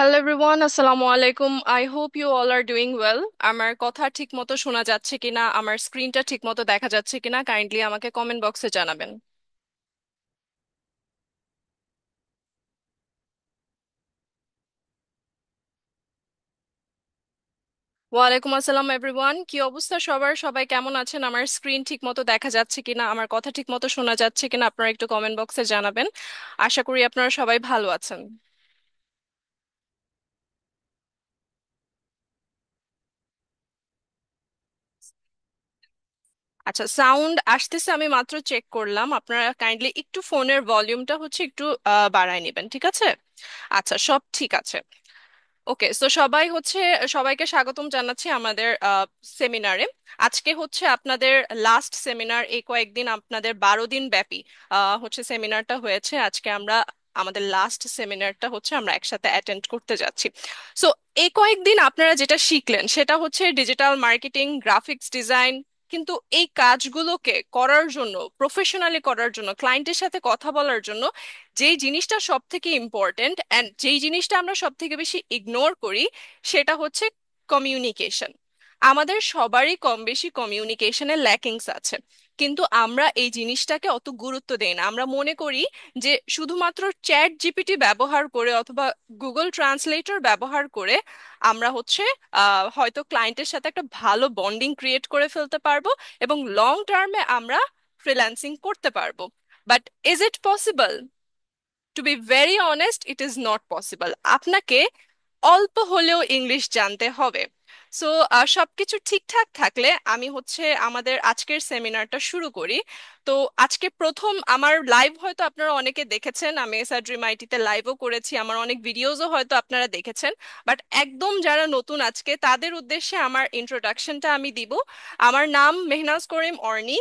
Hello everyone, আসসালামু আলাইকুম। I hope you all are doing well. আমার কথা ঠিক মতো শোনা যাচ্ছে কিনা, আমার স্ক্রিনটা ঠিক মতো দেখা যাচ্ছে কিনা, কাইন্ডলি আমাকে কমেন্ট বক্সে জানাবেন। ওয়ালাইকুম আসসালাম এভরিওয়ান, কি অবস্থা সবার? সবাই কেমন আছেন? আমার স্ক্রিন ঠিক মতো দেখা যাচ্ছে কিনা, আমার কথা ঠিক মতো শোনা যাচ্ছে কিনা, আপনারা একটু কমেন্ট বক্সে জানাবেন। আশা করি আপনারা সবাই ভালো আছেন। আচ্ছা, সাউন্ড আসতেছে, আমি মাত্র চেক করলাম। আপনারা কাইন্ডলি একটু ফোনের ভলিউমটা হচ্ছে একটু বাড়ায় নেবেন, ঠিক আছে? আচ্ছা, সব ঠিক আছে। ওকে, তো সবাই হচ্ছে, সবাইকে স্বাগতম জানাচ্ছি আমাদের সেমিনারে। আজকে হচ্ছে আপনাদের লাস্ট সেমিনার। এই কয়েকদিন আপনাদের 12 দিন ব্যাপী হচ্ছে সেমিনারটা হয়েছে। আজকে আমরা আমাদের লাস্ট সেমিনারটা হচ্ছে আমরা একসাথে অ্যাটেন্ড করতে যাচ্ছি। সো এই কয়েকদিন আপনারা যেটা শিখলেন সেটা হচ্ছে ডিজিটাল মার্কেটিং, গ্রাফিক্স ডিজাইন। কিন্তু এই কাজগুলোকে করার জন্য, প্রফেশনালি করার জন্য, ক্লায়েন্টের সাথে কথা বলার জন্য যেই জিনিসটা সব থেকে ইম্পর্টেন্ট অ্যান্ড যেই জিনিসটা আমরা সব থেকে বেশি ইগনোর করি, সেটা হচ্ছে কমিউনিকেশন। আমাদের সবারই কম বেশি কমিউনিকেশনের ল্যাকিংস আছে, কিন্তু আমরা এই জিনিসটাকে অত গুরুত্ব দেই না। আমরা মনে করি যে শুধুমাত্র চ্যাট জিপিটি ব্যবহার করে অথবা গুগল ট্রান্সলেটর ব্যবহার করে আমরা হচ্ছে হয়তো ক্লায়েন্টের সাথে একটা ভালো বন্ডিং ক্রিয়েট করে ফেলতে পারবো এবং লং টার্মে আমরা ফ্রিল্যান্সিং করতে পারবো। But is it possible? To be very honest, it is not possible. আপনাকে অল্প হলেও ইংলিশ জানতে হবে। সো সবকিছু ঠিকঠাক থাকলে আমি হচ্ছে আমাদের আজকের সেমিনারটা শুরু করি। তো আজকে প্রথম আমার লাইভ হয়তো আপনারা অনেকে দেখেছেন, আমি এসআর ড্রিম আইটিতে লাইভও করেছি, আমার অনেক ভিডিওসও হয়তো আপনারা দেখেছেন। বাট একদম যারা নতুন আজকে তাদের উদ্দেশ্যে আমার ইন্ট্রোডাকশনটা আমি দিব। আমার নাম Mehnaz Karim Orni,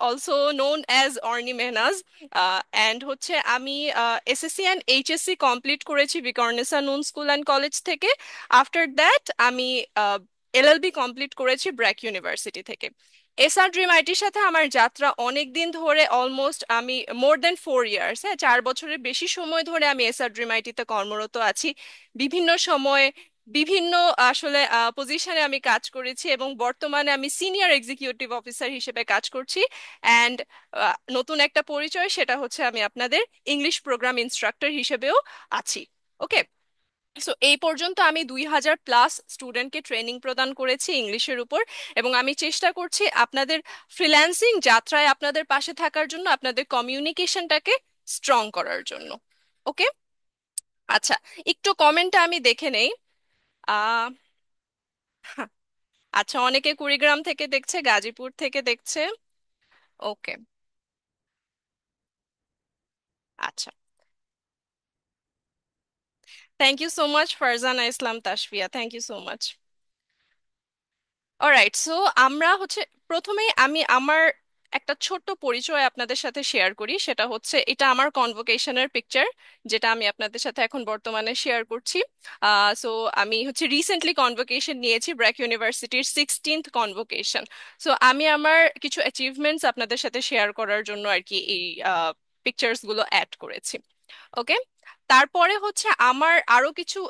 also known as Orni Mehnaz. And হচ্ছে আমি এসএসসি অ্যান্ড এইচএসসি কমপ্লিট করেছি Viqarunnisa Noon school and college থেকে। আফটার দ্যাট আমি এলএলবি কমপ্লিট করেছি ব্র্যাক ইউনিভার্সিটি থেকে। এসআর ড্রিম আইটির সাথে আমার যাত্রা অনেক দিন ধরে, অলমোস্ট আমি মোর দেন 4 ইয়ার্স, হ্যাঁ 4 বছরের বেশি সময় ধরে আমি এসআর ড্রিম আইটিতে কর্মরত আছি। বিভিন্ন সময় বিভিন্ন আসলে পজিশনে আমি কাজ করেছি এবং বর্তমানে আমি সিনিয়র এক্সিকিউটিভ অফিসার হিসেবে কাজ করছি। অ্যান্ড নতুন একটা পরিচয়, সেটা হচ্ছে আমি আপনাদের ইংলিশ প্রোগ্রাম ইনস্ট্রাক্টর হিসেবেও আছি। ওকে, সো এই পর্যন্ত আমি 2000+ স্টুডেন্টকে ট্রেনিং প্রদান করেছি ইংলিশের উপর, এবং আমি চেষ্টা করছি আপনাদের ফ্রিল্যান্সিং যাত্রায় আপনাদের পাশে থাকার জন্য, আপনাদের কমিউনিকেশনটাকে স্ট্রং করার জন্য। ওকে, আচ্ছা, একটু কমেন্টটা আমি দেখে নেই। আহ আচ্ছা, অনেকে কুড়িগ্রাম থেকে দেখছে, গাজীপুর থেকে দেখছে। ওকে, আচ্ছা, thank you so much Farzana Islam Tasfia, thank you so much. Alright, so আমরা হচ্ছে প্রথমেই আমি আমার একটা ছোট্ট পরিচয় আপনাদের সাথে শেয়ার করি। সেটা হচ্ছে, এটা আমার কনভোকেশনের পিকচার, যেটা আমি আপনাদের সাথে এখন বর্তমানে শেয়ার করছি। সো আমি হচ্ছে রিসেন্টলি কনভোকেশন নিয়েছি, ব্র্যাক ইউনিভার্সিটির 16th কনভোকেশন। সো আমি আমার কিছু অ্যাচিভমেন্টস আপনাদের সাথে শেয়ার করার জন্য আর কি এই পিকচার্স গুলো অ্যাড করেছি। ওকে, তারপরে হচ্ছে আমার আরো কিছু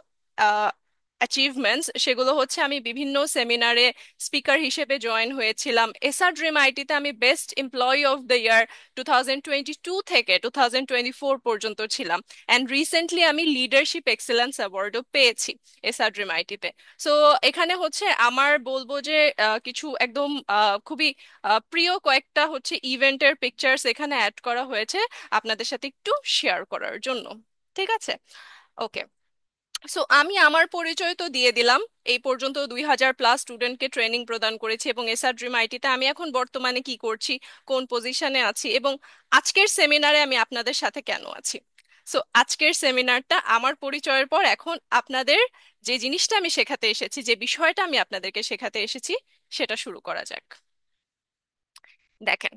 অ্যাচিভমেন্টস, সেগুলো হচ্ছে আমি বিভিন্ন সেমিনারে স্পিকার হিসেবে জয়েন হয়েছিলাম। এসআর ড্রিম আইটিতে আমি best employee of the year 2022 থেকে 2024 পর্যন্ত ছিলাম। অ্যান্ড রিসেন্টলি আমি লিডারশিপ এক্সেলেন্স অ্যাওয়ার্ডও পেয়েছি এসআর ড্রিম আইটিতে। সো এখানে হচ্ছে আমার বলবো যে কিছু একদম খুবই প্রিয় কয়েকটা হচ্ছে ইভেন্টের পিকচার্স এখানে অ্যাড করা হয়েছে আপনাদের সাথে একটু শেয়ার করার জন্য। ঠিক আছে, ওকে। সো আমি আমার পরিচয় তো দিয়ে দিলাম। এই পর্যন্ত 2000+ স্টুডেন্টকে ট্রেনিং প্রদান করেছি, এবং এসআর ড্রিম আইটিতে আমি এখন বর্তমানে কি করছি, কোন পজিশনে আছি, এবং আজকের সেমিনারে আমি আপনাদের সাথে কেন আছি। সো আজকের সেমিনারটা আমার পরিচয়ের পর, এখন আপনাদের যে জিনিসটা আমি শেখাতে এসেছি, যে বিষয়টা আমি আপনাদেরকে শেখাতে এসেছি, সেটা শুরু করা যাক। দেখেন,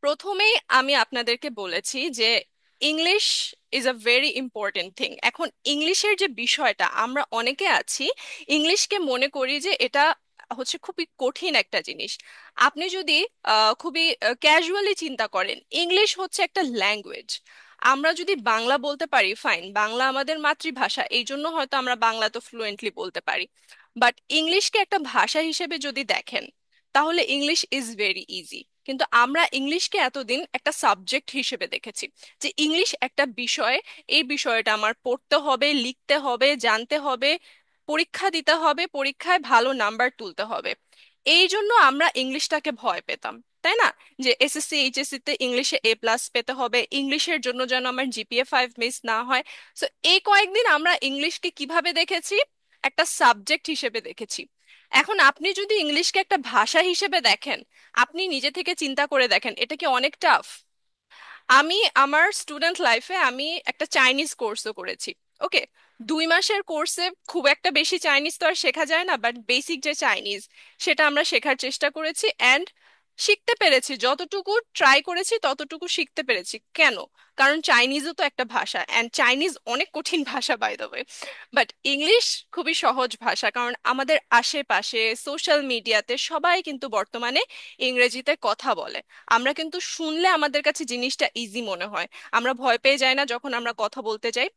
প্রথমেই আমি আপনাদেরকে বলেছি যে English is a very important thing. এখন ইংলিশের যে বিষয়টা, আমরা অনেকে আছি ইংলিশকে মনে করি যে এটা হচ্ছে খুবই কঠিন একটা জিনিস। আপনি যদি খুবই ক্যাজুয়ালি চিন্তা করেন, ইংলিশ হচ্ছে একটা ল্যাঙ্গুয়েজ। আমরা যদি বাংলা বলতে পারি ফাইন, বাংলা আমাদের মাতৃভাষা, এই জন্য হয়তো আমরা বাংলা তো ফ্লুয়েন্টলি বলতে পারি। বাট ইংলিশকে একটা ভাষা হিসেবে যদি দেখেন, তাহলে ইংলিশ ইজ ভেরি ইজি। কিন্তু আমরা ইংলিশকে এতদিন একটা সাবজেক্ট হিসেবে দেখেছি, যে ইংলিশ একটা বিষয়, এই বিষয়টা আমার পড়তে হবে, লিখতে হবে, জানতে হবে, পরীক্ষা দিতে হবে, পরীক্ষায় ভালো নাম্বার তুলতে হবে। এই জন্য আমরা ইংলিশটাকে ভয় পেতাম, তাই না? যে এসএসসি এইচএসসি তে ইংলিশে A+ পেতে হবে, ইংলিশের জন্য যেন আমার GPA 5 মিস না হয়। সো এই কয়েকদিন আমরা ইংলিশকে কিভাবে দেখেছি? একটা সাবজেক্ট হিসেবে দেখেছি। এখন আপনি যদি ইংলিশকে একটা ভাষা হিসেবে দেখেন, আপনি নিজে থেকে চিন্তা করে দেখেন, এটা কি অনেক টাফ? আমি আমার স্টুডেন্ট লাইফে আমি একটা চাইনিজ কোর্সও করেছি। ওকে, 2 মাসের কোর্সে খুব একটা বেশি চাইনিজ তো আর শেখা যায় না, বাট বেসিক যে চাইনিজ, সেটা আমরা শেখার চেষ্টা করেছি অ্যান্ড শিখতে পেরেছি। যতটুকু ট্রাই করেছি ততটুকু শিখতে পেরেছি। কেন? কারণ চাইনিজও তো একটা ভাষা, অ্যান্ড চাইনিজ অনেক কঠিন ভাষা by the way. But English খুবই সহজ ভাষা, কারণ আমাদের আশেপাশে সোশ্যাল মিডিয়াতে সবাই কিন্তু বর্তমানে ইংরেজিতে কথা বলে। আমরা কিন্তু শুনলে আমাদের কাছে জিনিসটা ইজি মনে হয়, আমরা ভয় পেয়ে যাই না যখন আমরা কথা বলতে যাই।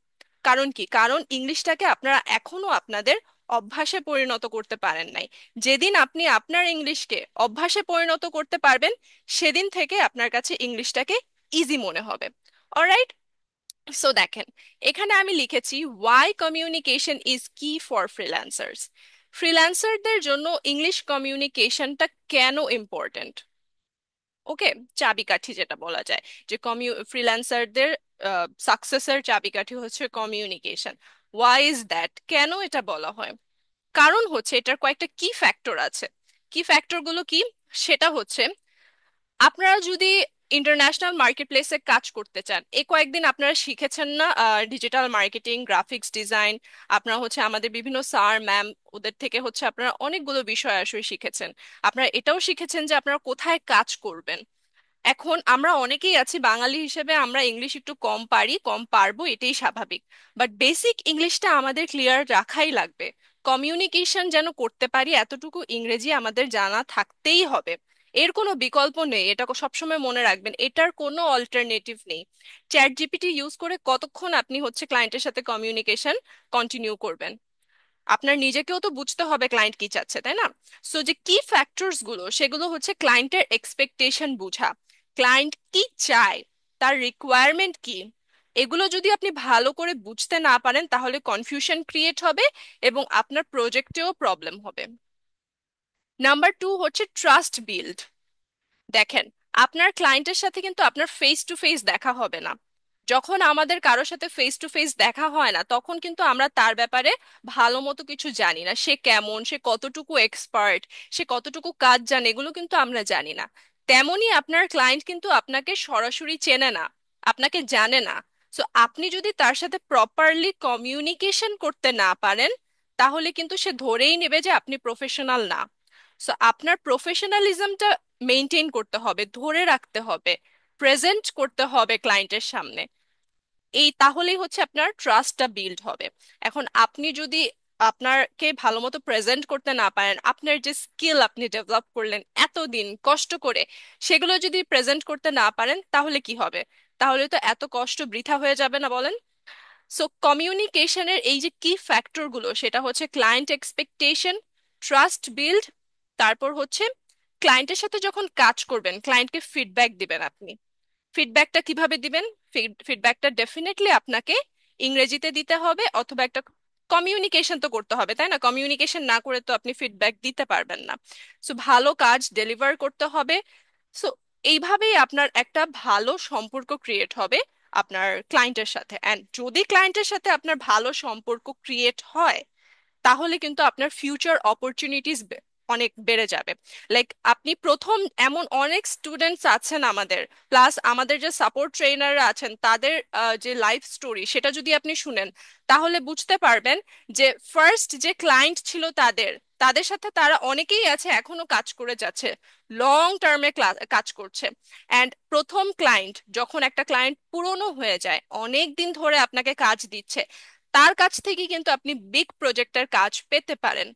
কারণ কি? কারণ ইংলিশটাকে আপনারা এখনো আপনাদের অভ্যাসে পরিণত করতে পারেন নাই। যেদিন আপনি আপনার ইংলিশকে অভ্যাসে পরিণত করতে পারবেন, সেদিন থেকে আপনার কাছে ইংলিশটাকে ইজি মনে হবে। অলরাইট, সো দেখেন, এখানে আমি লিখেছি ওয়াই কমিউনিকেশন ইজ কি ফর ফ্রিল্যান্সার্স। ফ্রিল্যান্সারদের জন্য ইংলিশ কমিউনিকেশনটা কেন ইম্পর্ট্যান্ট? ওকে, চাবিকাঠি যেটা বলা যায়, যে ফ্রিল্যান্সারদের সাকসেসের চাবিকাঠি হচ্ছে কমিউনিকেশন। Y is that? কেন এটা বলা হয়? কারণ হচ্ছে এটার কয়েকটা কি ফ্যাক্টর আছে। কি ফ্যাক্টর গুলো কি? সেটা হচ্ছে, আপনারা যদি ইন্টারন্যাশনাল মার্কেট প্লেসে কাজ করতে চান, এই কয়েকদিন আপনারা শিখেছেন না ডিজিটাল মার্কেটিং, গ্রাফিক্স ডিজাইন। আপনারা হচ্ছে আমাদের বিভিন্ন স্যার ম্যাম, ওদের থেকে হচ্ছে আপনারা অনেকগুলো বিষয় আসলে শিখেছেন। আপনারা এটাও শিখেছেন যে আপনারা কোথায় কাজ করবেন। এখন আমরা অনেকেই আছি বাঙালি হিসেবে, আমরা ইংলিশ একটু কম পারি, কম পারবো, এটাই স্বাভাবিক। বাট বেসিক ইংলিশটা আমাদের ক্লিয়ার রাখাই লাগবে। কমিউনিকেশন যেন করতে পারি, এতটুকু ইংরেজি আমাদের জানা থাকতেই হবে। এর কোনো বিকল্প নেই, এটা সবসময় মনে রাখবেন, এটার কোনো অল্টারনেটিভ নেই। ChatGPT ইউজ করে কতক্ষণ আপনি হচ্ছে ক্লায়েন্টের সাথে কমিউনিকেশন কন্টিনিউ করবেন? আপনার নিজেকেও তো বুঝতে হবে ক্লায়েন্ট কি চাচ্ছে, তাই না? সো যে কি ফ্যাক্টরস গুলো, সেগুলো হচ্ছে ক্লায়েন্টের এক্সপেকটেশন বুঝা, ক্লায়েন্ট কি চায়, তার রিকোয়ারমেন্ট কি। এগুলো যদি আপনি ভালো করে বুঝতে না পারেন, তাহলে কনফিউশন ক্রিয়েট হবে এবং আপনার প্রজেক্টেও প্রবলেম হবে। নাম্বার 2 হচ্ছে ট্রাস্ট বিল্ড। দেখেন, আপনার ক্লায়েন্টের সাথে কিন্তু আপনার ফেস টু ফেস দেখা হবে না। যখন আমাদের কারোর সাথে ফেস টু ফেস দেখা হয় না, তখন কিন্তু আমরা তার ব্যাপারে ভালো মতো কিছু জানি না। সে কেমন, সে কতটুকু এক্সপার্ট, সে কতটুকু কাজ জানে, এগুলো কিন্তু আমরা জানি না। তেমনি আপনার ক্লায়েন্ট কিন্তু আপনাকে সরাসরি চেনে না, আপনাকে জানে না। সো আপনি যদি তার সাথে প্রপারলি কমিউনিকেশন করতে না পারেন, তাহলে কিন্তু সে ধরেই নেবে যে আপনি প্রফেশনাল না। সো আপনার প্রফেশনালিজমটা মেনটেন করতে হবে, ধরে রাখতে হবে, প্রেজেন্ট করতে হবে ক্লায়েন্টের সামনে। এই তাহলেই হচ্ছে আপনার ট্রাস্টটা বিল্ড হবে। এখন আপনি যদি আপনারকে ভালো মতো প্রেজেন্ট করতে না পারেন, আপনার যে স্কিল আপনি ডেভেলপ করলেন এতদিন কষ্ট করে, সেগুলো যদি প্রেজেন্ট করতে না পারেন, তাহলে কি হবে? তাহলে তো এত কষ্ট বৃথা হয়ে যাবে না, বলেন? সো কমিউনিকেশনের এই যে কি ফ্যাক্টর গুলো, সেটা হচ্ছে ক্লায়েন্ট এক্সপেকটেশন, ট্রাস্ট বিল্ড, তারপর হচ্ছে ক্লায়েন্টের সাথে যখন কাজ করবেন ক্লায়েন্টকে ফিডব্যাক দিবেন আপনি। ফিডব্যাকটা কিভাবে দিবেন? ফিডব্যাকটা ডেফিনেটলি আপনাকে ইংরেজিতে দিতে হবে, অথবা একটা কমিউনিকেশন তো করতে হবে, তাই না? কমিউনিকেশন না করে তো আপনি ফিডব্যাক দিতে পারবেন না। সো ভালো কাজ ডেলিভার করতে হবে। সো এইভাবেই আপনার একটা ভালো সম্পর্ক ক্রিয়েট হবে আপনার ক্লায়েন্টের সাথে। অ্যান্ড যদি ক্লায়েন্টের সাথে আপনার ভালো সম্পর্ক ক্রিয়েট হয়, তাহলে কিন্তু আপনার ফিউচার অপরচুনিটিস অনেক বেড়ে যাবে। লাইক আপনি প্রথম, এমন অনেক স্টুডেন্টস আছেন আমাদের, প্লাস আমাদের যে সাপোর্ট ট্রেনাররা আছেন, তাদের যে লাইফ স্টোরি, সেটা যদি আপনি শুনেন, তাহলে বুঝতে পারবেন যে ফার্স্ট যে ক্লায়েন্ট ছিল তাদের, তাদের সাথে তারা অনেকেই আছে এখনো কাজ করে যাচ্ছে, লং টার্মে কাজ করছে। অ্যান্ড প্রথম ক্লায়েন্ট, যখন একটা ক্লায়েন্ট পুরনো হয়ে যায়, অনেক দিন ধরে আপনাকে কাজ দিচ্ছে, তার কাছ থেকে কিন্তু আপনি বিগ প্রজেক্টের কাজ পেতে পারেন।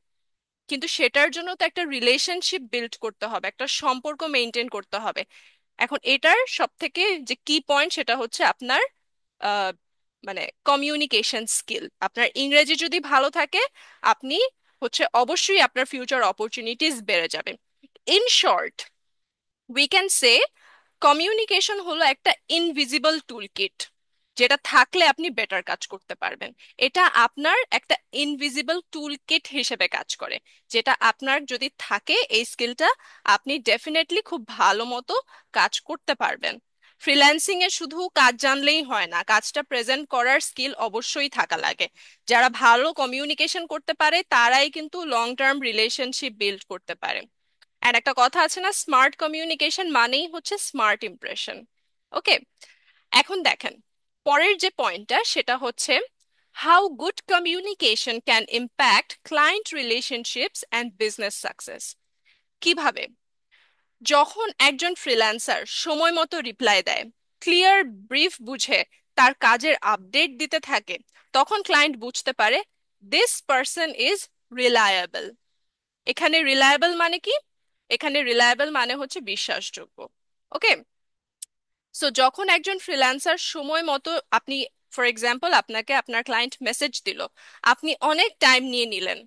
কিন্তু সেটার জন্য তো একটা রিলেশনশিপ বিল্ড করতে হবে, একটা সম্পর্ক মেনটেন করতে হবে। এখন এটার সব থেকে যে কি পয়েন্ট, সেটা হচ্ছে আপনার আহ, মানে কমিউনিকেশন স্কিল। আপনার ইংরেজি যদি ভালো থাকে, আপনি হচ্ছে অবশ্যই আপনার ফিউচার অপরচুনিটিস বেড়ে যাবে। In short, we can say communication হলো একটা ইনভিজিবল টুল কিট, যেটা থাকলে আপনি বেটার কাজ করতে পারবেন। এটা আপনার একটা ইনভিজিবল টুল কিট হিসেবে কাজ করে, যেটা আপনার যদি থাকে এই স্কিলটা, আপনি ডেফিনেটলি খুব ভালো মতো কাজ করতে পারবেন। ফ্রিল্যান্সিং এ শুধু কাজ জানলেই হয় না, কাজটা প্রেজেন্ট করার স্কিল অবশ্যই থাকা লাগে। যারা ভালো কমিউনিকেশন করতে পারে তারাই কিন্তু লং টার্ম রিলেশনশিপ বিল্ড করতে পারে। আর একটা কথা আছে না, স্মার্ট কমিউনিকেশন মানেই হচ্ছে স্মার্ট ইমপ্রেশন। ওকে, এখন দেখেন পরের যে পয়েন্টটা, সেটা হচ্ছে how good communication can impact client relationships and business success. কিভাবে? যখন একজন ফ্রিল্যান্সার সময় মতো রিপ্লাই দেয়, ক্লিয়ার ব্রিফ বুঝে তার কাজের আপডেট দিতে থাকে, তখন ক্লায়েন্ট বুঝতে পারে দিস পার্সন ইজ রিলায়েবল। এখানে রিলায়েবল মানে কি? এখানে রিলায়েবল মানে হচ্ছে বিশ্বাসযোগ্য। ওকে, সো যখন একজন ফ্রিল্যান্সার সময় মতো, আপনি ফর এক্সাম্পল আপনাকে আপনার ক্লায়েন্ট মেসেজ দিল, আপনি অনেক টাইম নিয়ে নিলেন,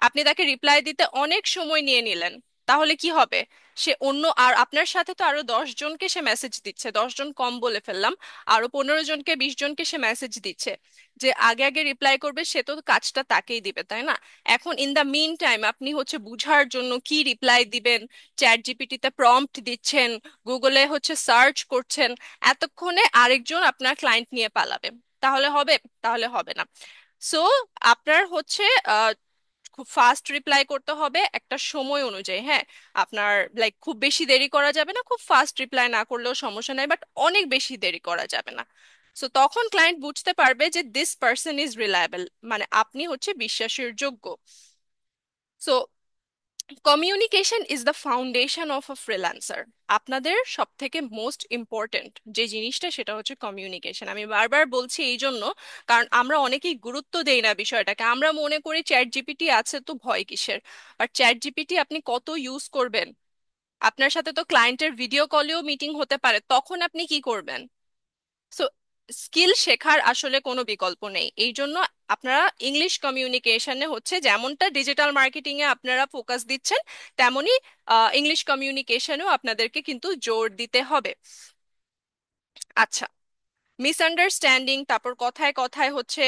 আপনি তাকে রিপ্লাই দিতে অনেক সময় নিয়ে নিলেন, তাহলে কি হবে? সে অন্য, আর আপনার সাথে তো আরো 10 জনকে সে মেসেজ দিচ্ছে, 10 জন কম বলে ফেললাম, আরো 15 জনকে 20 জনকে সে মেসেজ দিচ্ছে। যে আগে আগে রিপ্লাই করবে সে তো কাজটা তাকেই দিবে, তাই না? এখন ইন দা মিন টাইম আপনি হচ্ছে বুঝার জন্য কি রিপ্লাই দিবেন, চ্যাট জিপিটিতে প্রম্পট দিচ্ছেন, গুগলে হচ্ছে সার্চ করছেন, এতক্ষণে আরেকজন আপনার ক্লায়েন্ট নিয়ে পালাবে। তাহলে হবে? তাহলে হবে না। সো আপনার হচ্ছে খুব ফাস্ট রিপ্লাই করতে হবে একটা সময় অনুযায়ী, হ্যাঁ। আপনার লাইক খুব বেশি দেরি করা যাবে না, খুব ফাস্ট রিপ্লাই না করলেও সমস্যা নাই, বাট অনেক বেশি দেরি করা যাবে না। সো তখন ক্লায়েন্ট বুঝতে পারবে যে দিস পার্সন ইজ রিলায়েবল, মানে আপনি হচ্ছে বিশ্বাসের যোগ্য। So communication is the foundation of a freelancer. আপনাদের সব থেকে মোস্ট ইম্পর্টেন্ট যে জিনিসটা, সেটা হচ্ছে কমিউনিকেশন। আমি বারবার বলছি এই জন্য, কারণ আমরা অনেকেই গুরুত্ব দেই না বিষয়টাকে। আমরা মনে করি চ্যাট জিপিটি আছে তো ভয় কিসের। আর চ্যাট জিপিটি আপনি কত ইউজ করবেন? আপনার সাথে তো ক্লায়েন্টের ভিডিও কলেও মিটিং হতে পারে, তখন আপনি কি করবেন? সো স্কিল শেখার আসলে কোনো বিকল্প নেই। এই জন্য আপনারা ইংলিশ কমিউনিকেশনে হচ্ছে যেমনটা ডিজিটাল মার্কেটিং এ আপনারা ফোকাস দিচ্ছেন, তেমনি ইংলিশ কমিউনিকেশনেও আপনাদেরকে কিন্তু জোর দিতে হবে। আচ্ছা, মিসআন্ডারস্ট্যান্ডিং, তারপর কথায় কথায় হচ্ছে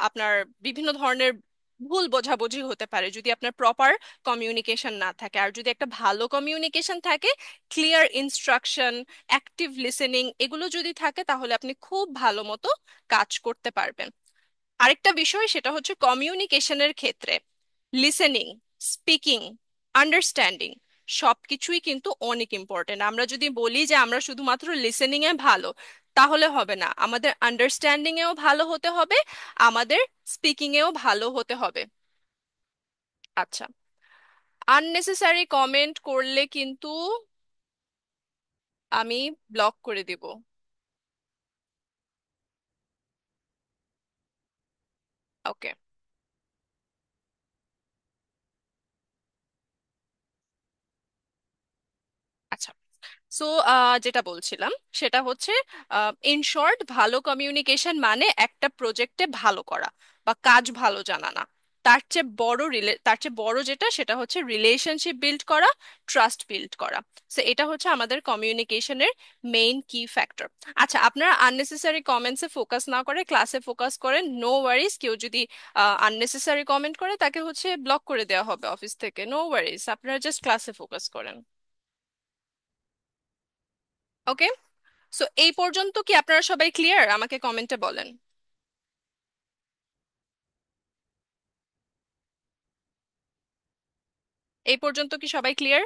আপনার বিভিন্ন ধরনের ভুল বোঝাবুঝি হতে পারে যদি আপনার প্রপার কমিউনিকেশন না থাকে। আর যদি একটা ভালো কমিউনিকেশন থাকে, ক্লিয়ার ইনস্ট্রাকশন, অ্যাক্টিভ লিসেনিং, এগুলো যদি থাকে, তাহলে আপনি খুব ভালো মতো কাজ করতে পারবেন। আরেকটা বিষয় সেটা হচ্ছে কমিউনিকেশনের ক্ষেত্রে লিসেনিং, স্পিকিং, আন্ডারস্ট্যান্ডিং সবকিছুই কিন্তু অনেক ইম্পর্টেন্ট। আমরা যদি বলি যে আমরা শুধুমাত্র লিসেনিং এ ভালো, তাহলে হবে না, আমাদের আন্ডারস্ট্যান্ডিং এও ভালো হতে হবে, আমাদের স্পিকিং এও ভালো হতে হবে। আচ্ছা, আননেসেসারি কমেন্ট করলে কিন্তু আমি ব্লক করে দিব। ওকে, আচ্ছা। সো যেটা বলছিলাম সেটা হচ্ছে, ইন শর্ট, ভালো কমিউনিকেশন মানে একটা প্রজেক্টে ভালো করা বা কাজ ভালো জানা না, তার চেয়ে বড় যেটা, সেটা হচ্ছে রিলেশনশিপ বিল্ড করা, ট্রাস্ট বিল্ড করা। সো এটা হচ্ছে আমাদের কমিউনিকেশনের মেইন কি ফ্যাক্টর। আচ্ছা, আপনারা আননেসেসারি কমেন্টসে ফোকাস না করে ক্লাসে ফোকাস করেন, নো ওয়ারিজ। কেউ যদি আননেসেসারি কমেন্ট করে তাকে হচ্ছে ব্লক করে দেওয়া হবে অফিস থেকে, নো ওয়ারিজ, আপনারা জাস্ট ক্লাসে ফোকাস করেন। ওকে, সো এই পর্যন্ত কি আপনারা সবাই ক্লিয়ার? আমাকে কমেন্টে বলেন। এই পর্যন্ত কি সবাই ক্লিয়ার?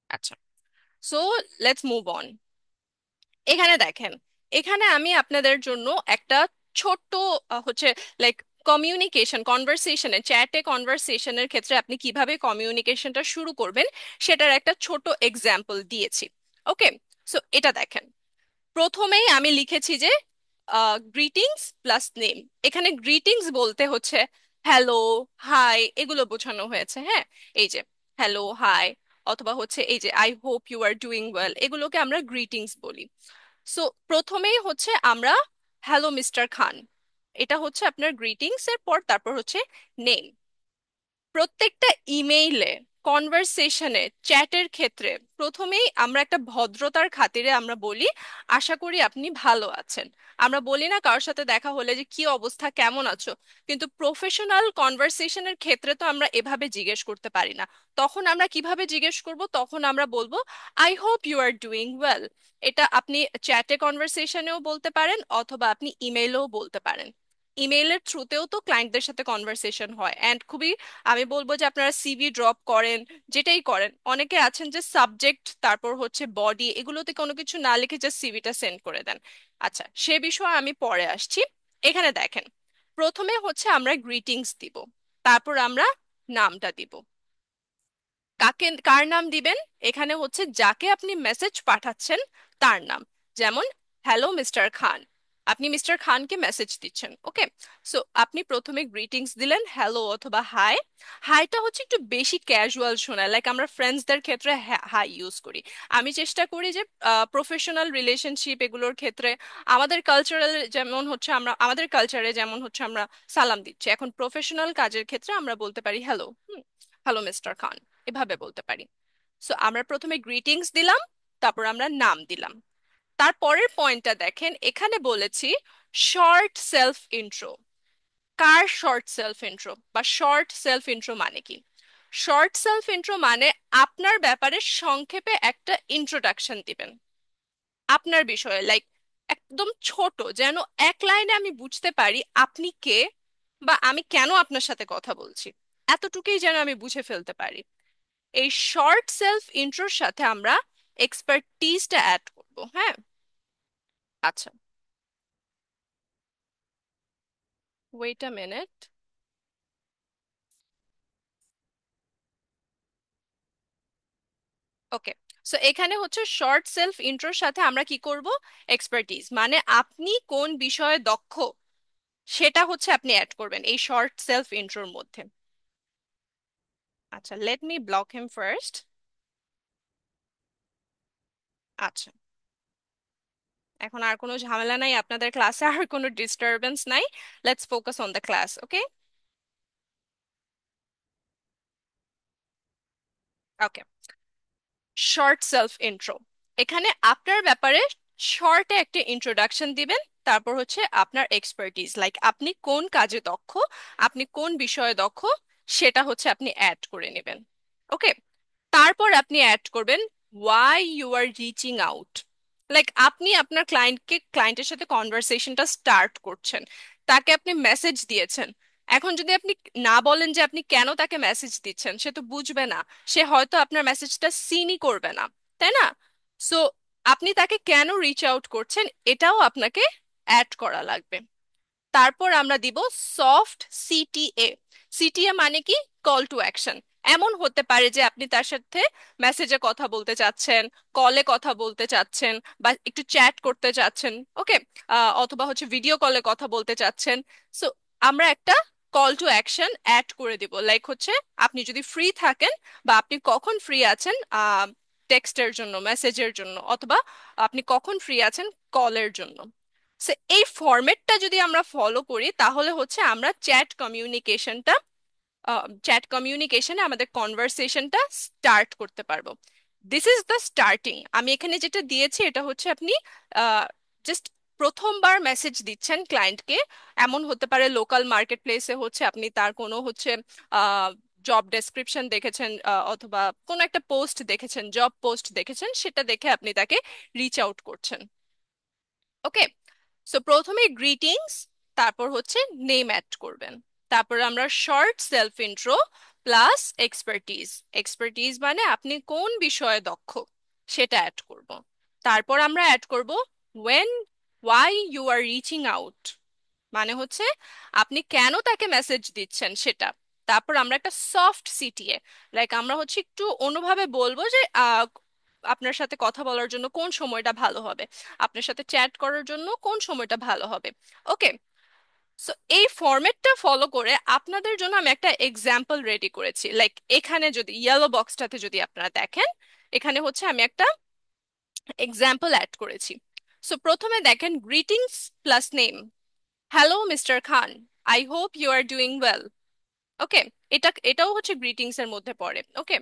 আচ্ছা, সো লেটস মুভ অন। এখানে দেখেন, এখানে আমি আপনাদের জন্য একটা ছোট্ট হচ্ছে লাইক কমিউনিকেশন কনভারসেশনে, চ্যাটে কনভারসেশনের ক্ষেত্রে আপনি কিভাবে কমিউনিকেশনটা শুরু করবেন সেটার একটা ছোট এক্সাম্পল দিয়েছি। ওকে, সো এটা দেখেন, প্রথমেই আমি লিখেছি যে গ্রিটিংস প্লাস নেম। এখানে গ্রিটিংস বলতে হচ্ছে হ্যালো, হাই, এগুলো বোঝানো হয়েছে। হ্যাঁ, এই যে হ্যালো, হাই, অথবা হচ্ছে এই যে I hope you are doing well, এগুলোকে আমরা গ্রিটিংস বলি। সো প্রথমেই হচ্ছে আমরা হ্যালো মিস্টার খান, এটা হচ্ছে আপনার গ্রিটিংস এর পর, তারপর হচ্ছে নেম। প্রত্যেকটা ইমেইলে, কনভারসেশনে, চ্যাটের ক্ষেত্রে প্রথমেই আমরা একটা ভদ্রতার খাতিরে আমরা বলি আশা করি আপনি ভালো আছেন। আমরা বলি না কারোর সাথে দেখা হলে যে কি অবস্থা, কেমন আছো? কিন্তু প্রফেশনাল কনভারসেশনের ক্ষেত্রে তো আমরা এভাবে জিজ্ঞেস করতে পারি না। তখন আমরা কিভাবে জিজ্ঞেস করব? তখন আমরা বলবো I hope you are doing well. এটা আপনি চ্যাটে কনভারসেশনেও বলতে পারেন, অথবা আপনি ইমেইলেও বলতে পারেন। ইমেইলের থ্রুতেও তো ক্লায়েন্টদের সাথে কনভারসেশন হয়। অ্যান্ড খুবই, আমি বলবো যে আপনারা সিভি ড্রপ করেন, যেটাই করেন, অনেকে আছেন যে সাবজেক্ট তারপর হচ্ছে বডি এগুলোতে কোনো কিছু না লিখে জাস্ট সিভিটা সেন্ড করে দেন। আচ্ছা, সে বিষয়ে আমি পরে আসছি। এখানে দেখেন, প্রথমে হচ্ছে আমরা গ্রিটিংস দিব, তারপর আমরা নামটা দিব। কাকে, কার নাম দিবেন? এখানে হচ্ছে যাকে আপনি মেসেজ পাঠাচ্ছেন তার নাম। যেমন হ্যালো মিস্টার খান, আপনি মিস্টার খানকে মেসেজ দিচ্ছেন। ওকে, সো আপনি প্রথমে গ্রিটিংস দিলেন হ্যালো অথবা হাই। হাইটা হচ্ছে একটু বেশি ক্যাজুয়াল শোনায়, লাইক আমরা ফ্রেন্ডসদের ক্ষেত্রে হাই ইউজ করি। আমি চেষ্টা করি যে প্রফেশনাল রিলেশনশিপ এগুলোর ক্ষেত্রে আমাদের কালচারাল যেমন হচ্ছে, আমরা আমাদের কালচারে যেমন হচ্ছে আমরা সালাম দিচ্ছি, এখন প্রফেশনাল কাজের ক্ষেত্রে আমরা বলতে পারি হ্যালো, হ্যালো মিস্টার খান, এভাবে বলতে পারি। সো আমরা প্রথমে গ্রিটিংস দিলাম, তারপর আমরা নাম দিলাম। তারপরের পয়েন্টটা দেখেন, এখানে বলেছি শর্ট সেলফ ইন্ট্রো। কার শর্ট সেলফ ইন্ট্রো বা শর্ট সেলফ ইন্ট্রো মানে কি? শর্ট সেলফ ইন্ট্রো মানে আপনার ব্যাপারে সংক্ষেপে একটা ইন্ট্রোডাকশন দিবেন, আপনার বিষয়ে, লাইক একদম ছোট, যেন এক লাইনে আমি বুঝতে পারি আপনি কে বা আমি কেন আপনার সাথে কথা বলছি, এতটুকুই যেন আমি বুঝে ফেলতে পারি। এই শর্ট সেলফ ইন্ট্রোর সাথে আমরা এক্সপার্টিজটা অ্যাড করব। হ্যাঁ, আচ্ছা, wait a minute. Okay, so এখানে হচ্ছে শর্ট সেলফ ইন্ট্রোর সাথে আমরা কি করব? এক্সপার্টিজ, মানে আপনি কোন বিষয়ে দক্ষ সেটা হচ্ছে আপনি অ্যাড করবেন এই শর্ট সেলফ ইন্ট্রোর মধ্যে। আচ্ছা, লেট মি ব্লক হিম ফার্স্ট। আচ্ছা, এখন আর কোনো ঝামেলা নাই, আপনাদের ক্লাসে আর কোনো ডিস্টারবেন্স নাই। Let's focus on the class. Okay, okay, short self intro. এখানে আপনার ব্যাপারে শর্টে একটা ইন্ট্রোডাকশন দিবেন, তারপর হচ্ছে আপনার এক্সপার্টিজ, লাইক আপনি কোন কাজে দক্ষ, আপনি কোন বিষয়ে দক্ষ, সেটা হচ্ছে আপনি অ্যাড করে নেবেন। ওকে, তারপর আপনি অ্যাড করবেন why you are reaching out. Like আপনি আপনার ক্লায়েন্টের সাথে কনভারসেশনটা স্টার্ট করছেন, তাকে আপনি মেসেজ দিয়েছেন। এখন যদি আপনি না বলেন যে আপনি কেন তাকে মেসেজ দিচ্ছেন, সে তো বুঝবে না, সে হয়তো আপনার মেসেজটা সিনই করবে না, তাই না? সো আপনি তাকে কেন রিচ আউট করছেন এটাও আপনাকে অ্যাড করা লাগবে। তারপর আমরা দিব সফট সিটিএ। সিটিএ মানে কি? Call to action. এমন হতে পারে যে আপনি তার সাথে মেসেজে কথা বলতে চাচ্ছেন, কলে কথা বলতে চাচ্ছেন, বা একটু চ্যাট করতে চাচ্ছেন। ওকে, অথবা হচ্ছে ভিডিও কলে কথা বলতে চাচ্ছেন। সো আমরা একটা কল টু অ্যাকশন অ্যাড করে দিব, লাইক হচ্ছে আপনি যদি ফ্রি থাকেন বা আপনি কখন ফ্রি আছেন টেক্সটের জন্য, মেসেজের জন্য, অথবা আপনি কখন ফ্রি আছেন কলের জন্য। সো এই ফরম্যাটটা যদি আমরা ফলো করি তাহলে হচ্ছে আমরা চ্যাট কমিউনিকেশনে আমাদের কনভারসেশনটা স্টার্ট করতে পারবো। This is the starting. আমি এখানে যেটা দিয়েছি এটা হচ্ছে আপনি জাস্ট প্রথমবার মেসেজ দিচ্ছেন ক্লায়েন্টকে। এমন হতে পারে লোকাল মার্কেট প্লেসে হচ্ছে আপনি তার কোনো হচ্ছে জব ডেসক্রিপশন দেখেছেন, অথবা কোনো একটা পোস্ট দেখেছেন, জব পোস্ট দেখেছেন, সেটা দেখে আপনি তাকে রিচ আউট করছেন। ওকে, সো প্রথমে গ্রিটিংস, তারপর হচ্ছে নেম অ্যাড করবেন, তারপর আমরা short self intro plus expertise. Expertise মানে আপনি কোন বিষয়ে দক্ষ সেটা অ্যাড করব। তারপর আমরা অ্যাড করব when why you are reaching out, মানে হচ্ছে আপনি কেন তাকে মেসেজ দিচ্ছেন সেটা। তারপর আমরা একটা সফট সিটিএ, লাইক আমরা হচ্ছে একটু অন্যভাবে বলবো যে আপনার সাথে কথা বলার জন্য কোন সময়টা ভালো হবে, আপনার সাথে চ্যাট করার জন্য কোন সময়টা ভালো হবে। ওকে, সো এই ফরম্যাটটা ফলো করে আপনাদের জন্য আমি একটা এক্সাম্পল রেডি করেছি। লাইক এখানে যদি ইয়েলো বক্সটাতে যদি আপনারা দেখেন, এখানে হচ্ছে আমি একটা এক্সাম্পল অ্যাড করেছি। সো প্রথমে দেখেন greetings plus name, hello mister Khan, I hope you are doing well. Okay, এটাও হচ্ছে গ্রিটিংস এর মধ্যে পড়ে। ওকে,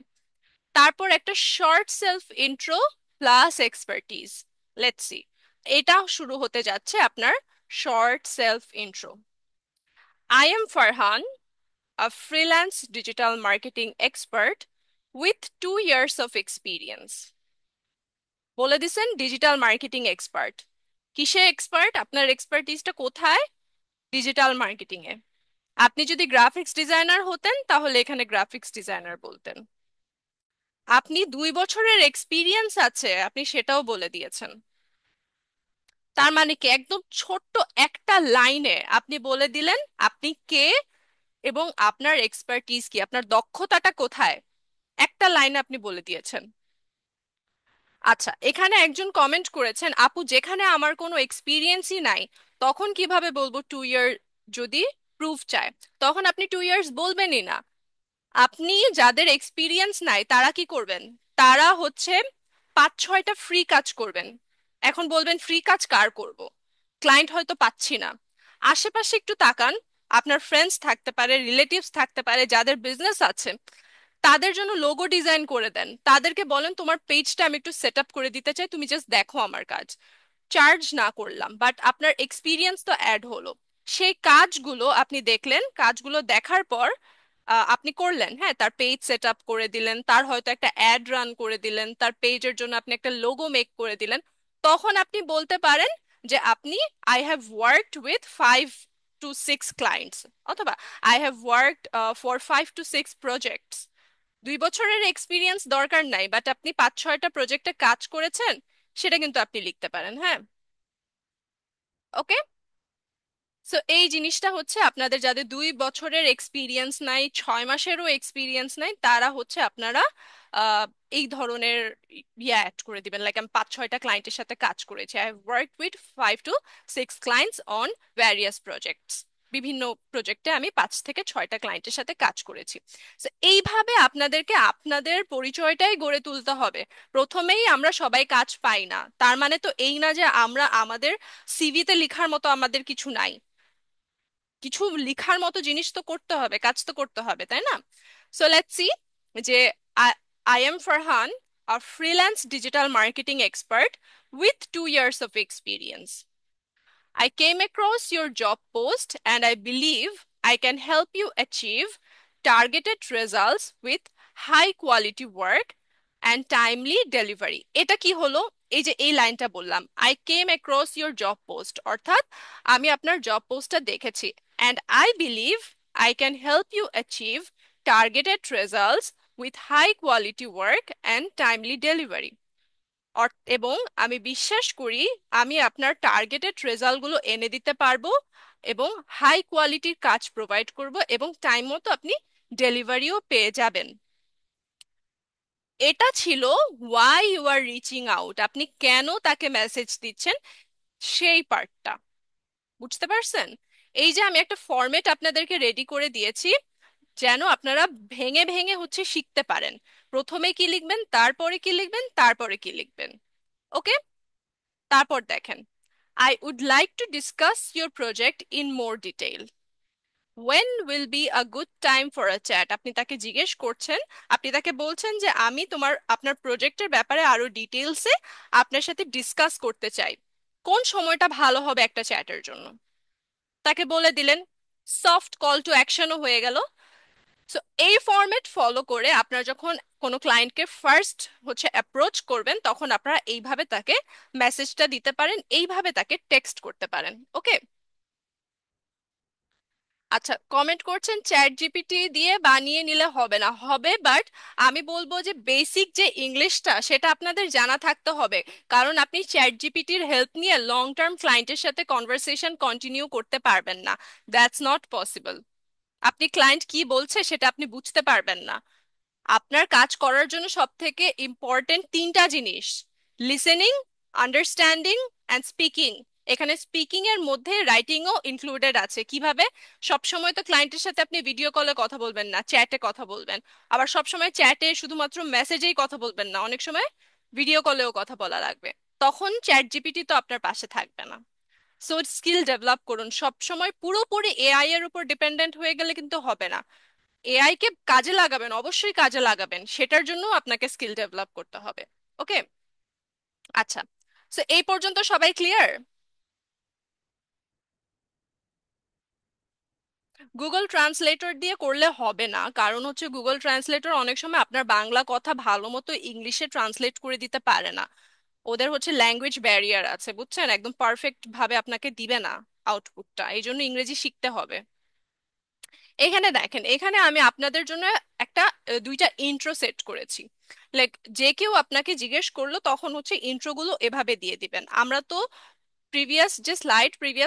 তারপর একটা short self intro plus expertise. Let's see, এটা শুরু হতে যাচ্ছে আপনার short self intro. I am Farhan, a freelance digital marketing expert with 2 years of experience। বলে দিছেন ডিজিটাল মার্কেটিং এক্সপার্ট। কিসে এক্সপার্ট? আপনার এক্সপার্টিসটা কোথায়? ডিজিটাল মার্কেটিং এ। আপনি যদি গ্রাফিক্স ডিজাইনার হতেন তাহলে এখানে গ্রাফিক্স ডিজাইনার বলতেন। আপনি 2 বছরের এক্সপিরিয়েন্স আছে, আপনি সেটাও বলে দিয়েছেন। তার মানে কি, একদম ছোট্ট একটা লাইনে আপনি বলে দিলেন আপনি কে এবং আপনার এক্সপার্টিস কি, আপনার দক্ষতাটা কোথায়। একটা লাইনে আপনি বলে দিয়েছেন। আচ্ছা, এখানে একজন কমেন্ট করেছেন, আপু যেখানে আমার কোনো এক্সপিরিয়েন্সই নাই তখন কিভাবে বলবো 2 ইয়ার? যদি প্রুফ চায় তখন আপনি 2 ইয়ার্স বলবেনই না। আপনি যাদের এক্সপিরিয়েন্স নাই তারা কি করবেন? তারা হচ্ছে 5-6টা ফ্রি কাজ করবেন। এখন বলবেন ফ্রি কাজ কার করব? ক্লায়েন্ট হয়তো পাচ্ছি না। আশেপাশে একটু তাকান, আপনার ফ্রেন্ডস থাকতে পারে, রিলেটিভস থাকতে পারে যাদের বিজনেস আছে, তাদের জন্য লোগো ডিজাইন করে দেন। তাদেরকে বলেন তোমার পেজটা আমি একটু সেট আপ করে দিতে চাই, তুমি জাস্ট দেখো আমার কাজ। চার্জ না করলাম, বাট আপনার এক্সপিরিয়েন্স তো অ্যাড হলো। সেই কাজগুলো আপনি দেখলেন, কাজগুলো দেখার পর আপনি করলেন, হ্যাঁ, তার পেজ সেট আপ করে দিলেন, তার হয়তো একটা অ্যাড রান করে দিলেন, তার পেজের জন্য আপনি একটা লোগো মেক করে দিলেন। তখন আপনি বলতে পারেন যে আপনি I have worked with 5 to 6 clients, অথবা I have worked for 5 to 6 projects. 2 বছরের এক্সপিরিয়েন্স দরকার নাই, বাট আপনি 5-6টা প্রজেক্টে কাজ করেছেন, সেটা কিন্তু আপনি লিখতে পারেন। হ্যাঁ, ওকে। সো এই জিনিসটা হচ্ছে আপনাদের যাদের 2 বছরের এক্সপিরিয়েন্স নাই, 6 মাসেরও এক্সপিরিয়েন্স নাই, তারা হচ্ছে আপনারা আহ, এই ধরনের অ্যাড করে দিবেন। লাইক আমি 5-6টা ক্লায়েন্টের সাথে কাজ করেছি, I have work with 5 to 6 clients on various projects. বিভিন্ন প্রজেক্টে আমি 5 থেকে 6টা ক্লায়েন্টের সাথে কাজ করেছি। So, এইভাবে আপনাদেরকে আপনাদের পরিচয়টাই গড়ে তুলতে হবে। প্রথমেই আমরা সবাই কাজ পাই না, তার মানে তো এই না যে আমরা আমাদের সিভিতে লেখার মতো আমাদের কিছু নাই। কিছু লিখার মতো জিনিস তো করতে হবে, কাজ তো করতে হবে, তাই না? সো লেটস সি, যে I am Farhan, a freelance digital marketing expert with 2 years of experience. I came across your job post and I believe I can help you achieve targeted results with high quality work and timely delivery. এটা কি হলো? এই যে এই লাইনটা বললাম, I came across your job post, অর্থাৎ আমি আপনার জব পোস্টটা দেখেছি, and I believe I can help you achieve targeted results with high quality work and timely delivery. এবং আমি বিশ্বাস করি আমি আপনার টার্গেটেড রেজাল্টগুলো এনে দিতে পারবো এবং হাই কোয়ালিটির কাজ প্রোভাইড করব এবং টাইম মতো আপনি ডেলিভারিও পেয়ে যাবেন। এটা ছিল why you are reaching out, আপনি কেন তাকে মেসেজ দিচ্ছেন সেই পার্টটা। বুঝতে পারছেন? এই যে আমি একটা ফরম্যাট আপনাদেরকে রেডি করে দিয়েছি যেন আপনারা ভেঙে ভেঙে হচ্ছে শিখতে পারেন। প্রথমে কি লিখবেন, তারপরে কি লিখবেন, তারপরে কি লিখবেন। ওকে, তারপর দেখেন, I would like to discuss your project in more detail. When will be a good time for a chat? আপনি তাকে জিজ্ঞেস করছেন, আপনি তাকে বলছেন যে আমি আপনার প্রজেক্টের ব্যাপারে আরো ডিটেলসে আপনার সাথে ডিসকাস করতে চাই, কোন সময়টা ভালো হবে একটা চ্যাটের জন্য। তাকে বলে দিলেন, সফট কল টু অ্যাকশনও হয়ে গেল। সো এই ফরম্যাট ফলো করে আপনারা যখন কোনো ক্লায়েন্টকে ফার্স্ট হচ্ছে অ্যাপ্রোচ করবেন তখন আপনারা এইভাবে তাকে মেসেজটা দিতে পারেন, এইভাবে তাকে টেক্সট করতে পারেন। ওকে, আচ্ছা, কমেন্ট করছেন চ্যাট জিপিটি দিয়ে বানিয়ে নিলে হবে না, হবে, বাট আমি বলবো যে বেসিক যে ইংলিশটা সেটা আপনাদের জানা থাকতে হবে। কারণ আপনি চ্যাট জিপিটির হেল্প নিয়ে লং টার্ম ক্লায়েন্টের সাথে কনভারসেশন কন্টিনিউ করতে পারবেন না। That's not possible. আপনি ক্লায়েন্ট কি বলছে সেটা আপনি বুঝতে পারবেন না। আপনার কাজ করার জন্য সব থেকে ইম্পর্টেন্ট 3টা জিনিস: লিসেনিং, আন্ডারস্ট্যান্ডিং অ্যান্ড স্পিকিং। এখানে স্পিকিং এর মধ্যে রাইটিংও ইনক্লুডেড আছে। কিভাবে? সব সময় তো ক্লায়েন্টের সাথে আপনি ভিডিও কলে কথা বলবেন না, চ্যাটে কথা বলবেন। আবার সব সময় চ্যাটে শুধুমাত্র মেসেজেই কথা বলবেন না, অনেক সময় ভিডিও কলেও কথা বলা লাগবে। তখন চ্যাট জিপিটি তো আপনার পাশে থাকবে না। সো স্কিল ডেভেলপ করুন। সব সময় পুরোপুরি এআই এর উপর ডিপেন্ডেন্ট হয়ে গেলে কিন্তু হবে না। এআই কে কাজে লাগাবেন, অবশ্যই কাজে লাগাবেন, সেটার জন্য আপনাকে স্কিল ডেভেলপ করতে হবে। ওকে। আচ্ছা, সো এই পর্যন্ত সবাই ক্লিয়ার? গুগল ট্রান্সলেটর দিয়ে করলে হবে না, কারণ হচ্ছে গুগল ট্রান্সলেটর অনেক সময় আপনার বাংলা কথা ভালো মতো ইংলিশে ট্রান্সলেট করে দিতে পারে না। ওদের হচ্ছে ল্যাঙ্গুয়েজ ব্যারিয়ার আছে, বুঝছেন? একদম পারফেক্ট ভাবে আপনাকে দিবে না আউটপুটটা, এই জন্য ইংরেজি শিখতে হবে। এখানে দেখেন, এখানে আমি আপনাদের জন্য একটা দুইটা ইন্ট্রো সেট করেছি। লাইক যে কেউ আপনাকে জিজ্ঞেস করলো তখন হচ্ছে ইন্ট্রো গুলো এভাবে দিয়ে দিবেন। আমরা তো প্রিভিয়াস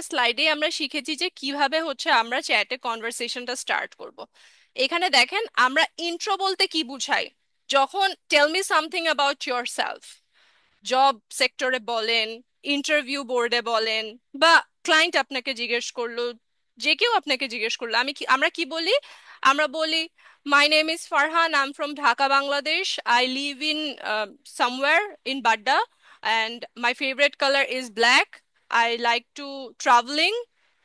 স্লাইডে আমরা শিখেছি যে কিভাবে হচ্ছে আমরা চ্যাটে কনভারসেশনটা স্টার্ট করব। এখানে দেখেন আমরা ইন্ট্রো বলতে কি বুঝাই। যখন tell me something about yourself, job সেক্টরে বলেন, ইন্টারভিউ বোর্ডে বলেন, বা ক্লায়েন্ট আপনাকে জিজ্ঞেস করলো, যে কেউ আপনাকে জিজ্ঞেস করলো, আমরা কি বলি? আমরা বলি, my name is Farhan, I am from Dhaka, Bangladesh, I live in somewhere in Badda, and my favourite colour is black, I like to travelling.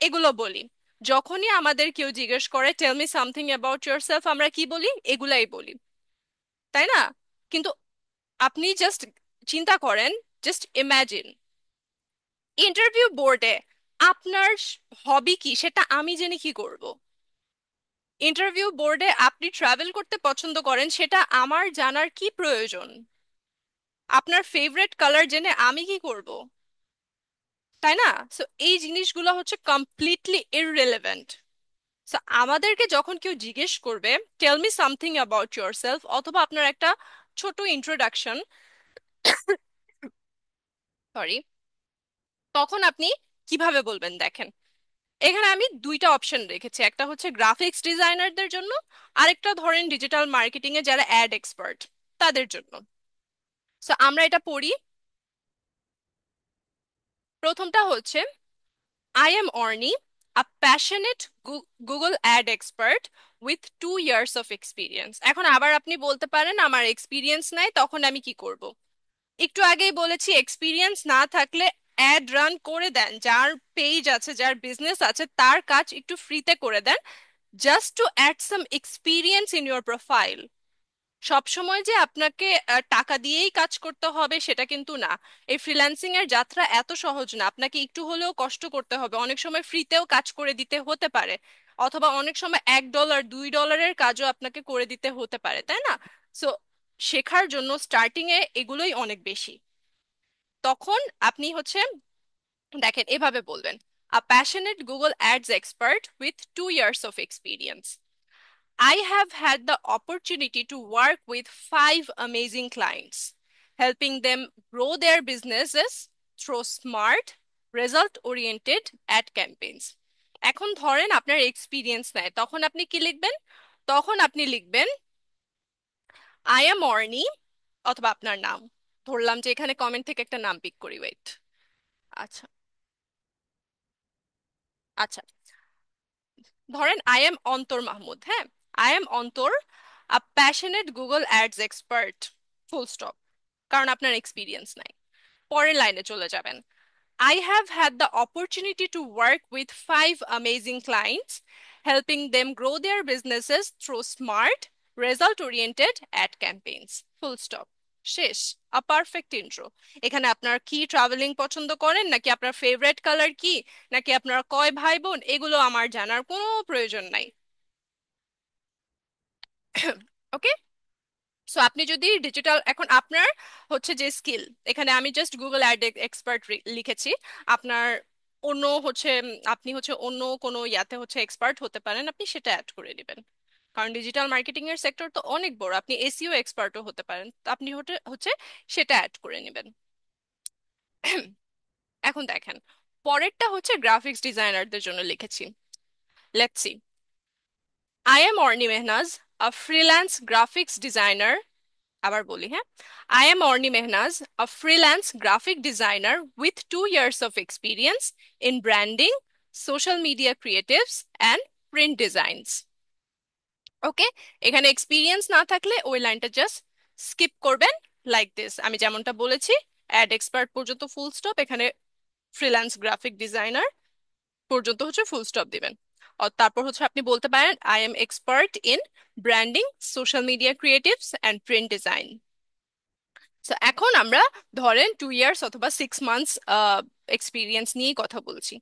এগুলো বলি। যখনই আমাদের কেউ জিজ্ঞেস করে tell me something about yourself, আমরা কি বলি? এগুলাই বলি, তাই না? কিন্তু আপনি জাস্ট চিন্তা করেন, জাস্ট ইমাজিন, ইন্টারভিউ বোর্ডে আপনার হবি কি সেটা আমি জেনে কি করব? ইন্টারভিউ বোর্ডে আপনি ট্রাভেল করতে পছন্দ করেন, সেটা আমার জানার কি প্রয়োজন? আপনার ফেভারিট কালার জেনে আমি কি করব? তাই না? সো এই জিনিসগুলো হচ্ছে কমপ্লিটলি ইররিলেভেন্ট। সো আমাদেরকে যখন কেউ জিজ্ঞেস করবে tell me something about yourself, অথবা আপনার একটা ছোট ইন্ট্রোডাকশন, সরি, তখন আপনি কিভাবে বলবেন দেখেন। এখানে আমি দুইটা অপশন রেখেছি, একটা হচ্ছে গ্রাফিক্স ডিজাইনারদের জন্য, আরেকটা ধরেন ডিজিটাল মার্কেটিং এ যারা অ্যাড এক্সপার্ট তাদের জন্য। সো আমরা এটা পড়ি। প্রথমটা হচ্ছে, I am অর্নি, a passionate Google ad expert with 2 years of experience. এখন আবার আপনি বলতে পারেন আমার এক্সপিরিয়েন্স নাই, তখন আমি কি করব? একটু আগেই বলেছি, এক্সপিরিয়েন্স না থাকলে অ্যাড রান করে দেন, যার পেজ আছে, যার বিজনেস আছে, তার কাজ একটু ফ্রিতে করে দেন, just to add some experience in your profile. সব সময় যে আপনাকে টাকা দিয়েই কাজ করতে হবে সেটা কিন্তু না। এই ফ্রিল্যান্সিং এর যাত্রা এত সহজ না, আপনাকে একটু হলেও কষ্ট করতে হবে, অনেক সময় ফ্রিতেও কাজ করে দিতে হতে পারে, অথবা অনেক সময় $1 $2 কাজও আপনাকে করে দিতে হতে পারে, তাই না? সো শেখার জন্য স্টার্টিং এ এগুলোই অনেক বেশি। তখন আপনি হচ্ছে দেখেন এভাবে বলবেন, a passionate Google ads expert with 2 years of experience, I have had the opportunity to work with 5 amazing clients, helping them grow their businesses through smart, result-oriented ad campaigns. এখন ধরেন আপনার এক্সপিরিয়েন্স নাই, তখন আপনি কি লিখবেন? তখন আপনি লিখবেন, আই এম অর্নি, অথবা আপনার নাম। ধরলাম যে এখানে কমেন্ট থেকে একটা নাম পিক করি, ওয়েট। আচ্ছা, আচ্ছা, ধরেন আই এম অন্তর মাহমুদ, হ্যাঁ, I am Antar, a passionate Google ads expert, full stop, কারণ আপনার এক্সপিরিয়েন্স নাই। পরের লাইনে চলে যাবেন, I have had the opportunity to work with 5 amazing clients, helping them grow their businesses through smart, result-oriented ad campaigns. Full stop. শেষ। আ perfect intro. এখানে আপনার কি ট্রাভেলিং পছন্দ করেন, নাকি আপনার ফেভারিট কালার কি, নাকি আপনার কয় ভাই বোন, এগুলো আমার জানার কোনো প্রয়োজন নাই। ওকে। সো আপনি যদি ডিজিটাল, এখন আপনার হচ্ছে যে স্কিল, এখানে আমি জাস্ট গুগল অ্যাড এক্সপার্ট লিখেছি। আপনার অন্য হচ্ছে আপনি হচ্ছে অন্য কোনো ইয়াতে হচ্ছে এক্সপার্ট হতে পারেন, আপনি সেটা অ্যাড করে দিবেন। কারণ ডিজিটাল মার্কেটিং এর সেক্টর তো অনেক বড়, আপনি এসইও এক্সপার্টও হতে পারেন, তো আপনি হচ্ছে সেটা অ্যাড করে নেবেন। এখন দেখেন, পরেরটা হচ্ছে গ্রাফিক্স ডিজাইনারদের জন্য লিখেছি। Let's see, I am Orni Mehnaz, a freelance graphics designer আবার বলি, হ্যাঁ। I am Orni Mehnaz, a freelance graphic designer with 2 years of experience in branding, social media creatives and print designs. Okay, এখানে এক্সপিরিয়েন্স না থাকলে ওই লাইনটা জাস্ট স্কিপ করবেন, লাইক দিস। আমি যেমনটা বলেছি, অ্যাড এক্সপার্ট পর্যন্ত ফুল স্টপ, এখানে ফ্রিল্যান্স গ্রাফিক ডিজাইনার পর্যন্ত হচ্ছে ফুল স্টপ দিবেন। তারপর হচ্ছে আপনি বলতে পারেন I am expert in branding, social media creatives and print design. So এখন আমরা ধরেন 2 ইয়ার্স অথবা 6 মান্থস এক্সপিরিয়েন্স নিয়ে কথা বলছি।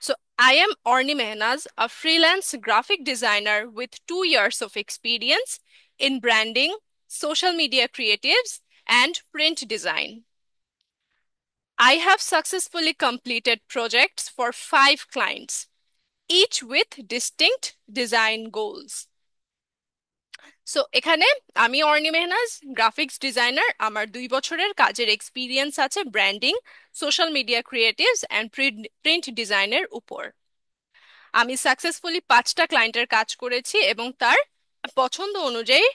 So I am Orni Mehnaz, a freelance graphic designer with 2 years of experience in branding, social media creatives, and print design. I have successfully completed projects for 5 clients, each with distinct design goals. So এখানে আমি অর্নি Mehnaz, graphics designer, আমার 2 বছরের কাজের experience আছে branding, social media creatives and print ডিজাইনের উপর। আমি successfully 5টা ক্লায়েন্টের কাজ করেছি এবং তার পছন্দ অনুযায়ী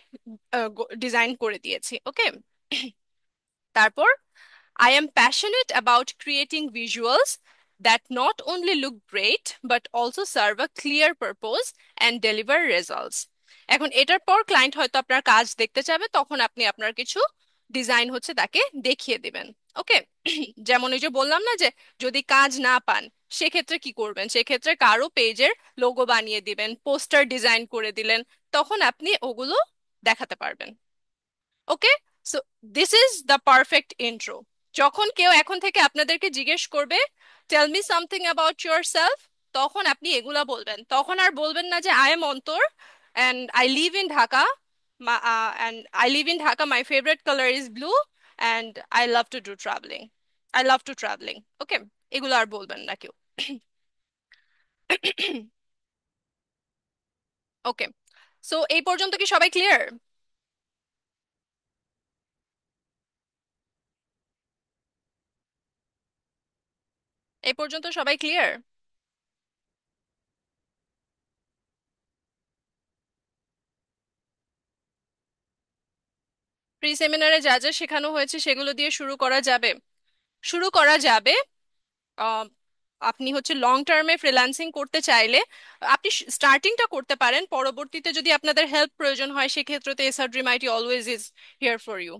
ডিজাইন করে দিয়েছি। ওকে, তারপর I am passionate about creating visuals that not only look great but also serve a clear purpose and deliver results. এখন এটার পর ক্লায়েন্ট হয়তো আপনার কাজ দেখতে চাবে, তখন আপনি আপনার কিছু ডিজাইন হচ্ছে তাকে দেখিয়ে দিবেন। ওকে, যেমন ওই যে বললাম না যে যদি কাজ না পান সেক্ষেত্রে কি করবেন, সেক্ষেত্রে কারো পেজের লোগো বানিয়ে দিবেন, পোস্টার ডিজাইন করে দিলেন, তখন আপনি ওগুলো দেখাতে পারবেন। Okay, so this is the perfect intro. যখন কেউ এখন থেকে আপনাদেরকে জিজ্ঞেস করবে tell me something about yourself, তখন আপনি এগুলা বলবেন। তখন আর বলবেন না যে I am Antar and I live in Dhaka, and I live in Dhaka, my favourite colour is blue, and I love to do travelling, I love to travelling. Okay, এগুলো আর বলবেন না কেউ। ওকে, সো এই পর্যন্ত কি সবাই ক্লিয়ার? এই পর্যন্ত সবাই ক্লিয়ার? প্রি সেমিনারে যা যা শেখানো হয়েছে সেগুলো দিয়ে শুরু করা যাবে? শুরু করা যাবে। আহ, আপনি হচ্ছে লং টার্মে ফ্রিল্যান্সিং করতে চাইলে আপনি স্টার্টিংটা করতে পারেন, পরবর্তীতে যদি আপনাদের হেল্প প্রয়োজন হয় সেক্ষেত্রে তো SRD mighty always is here for you.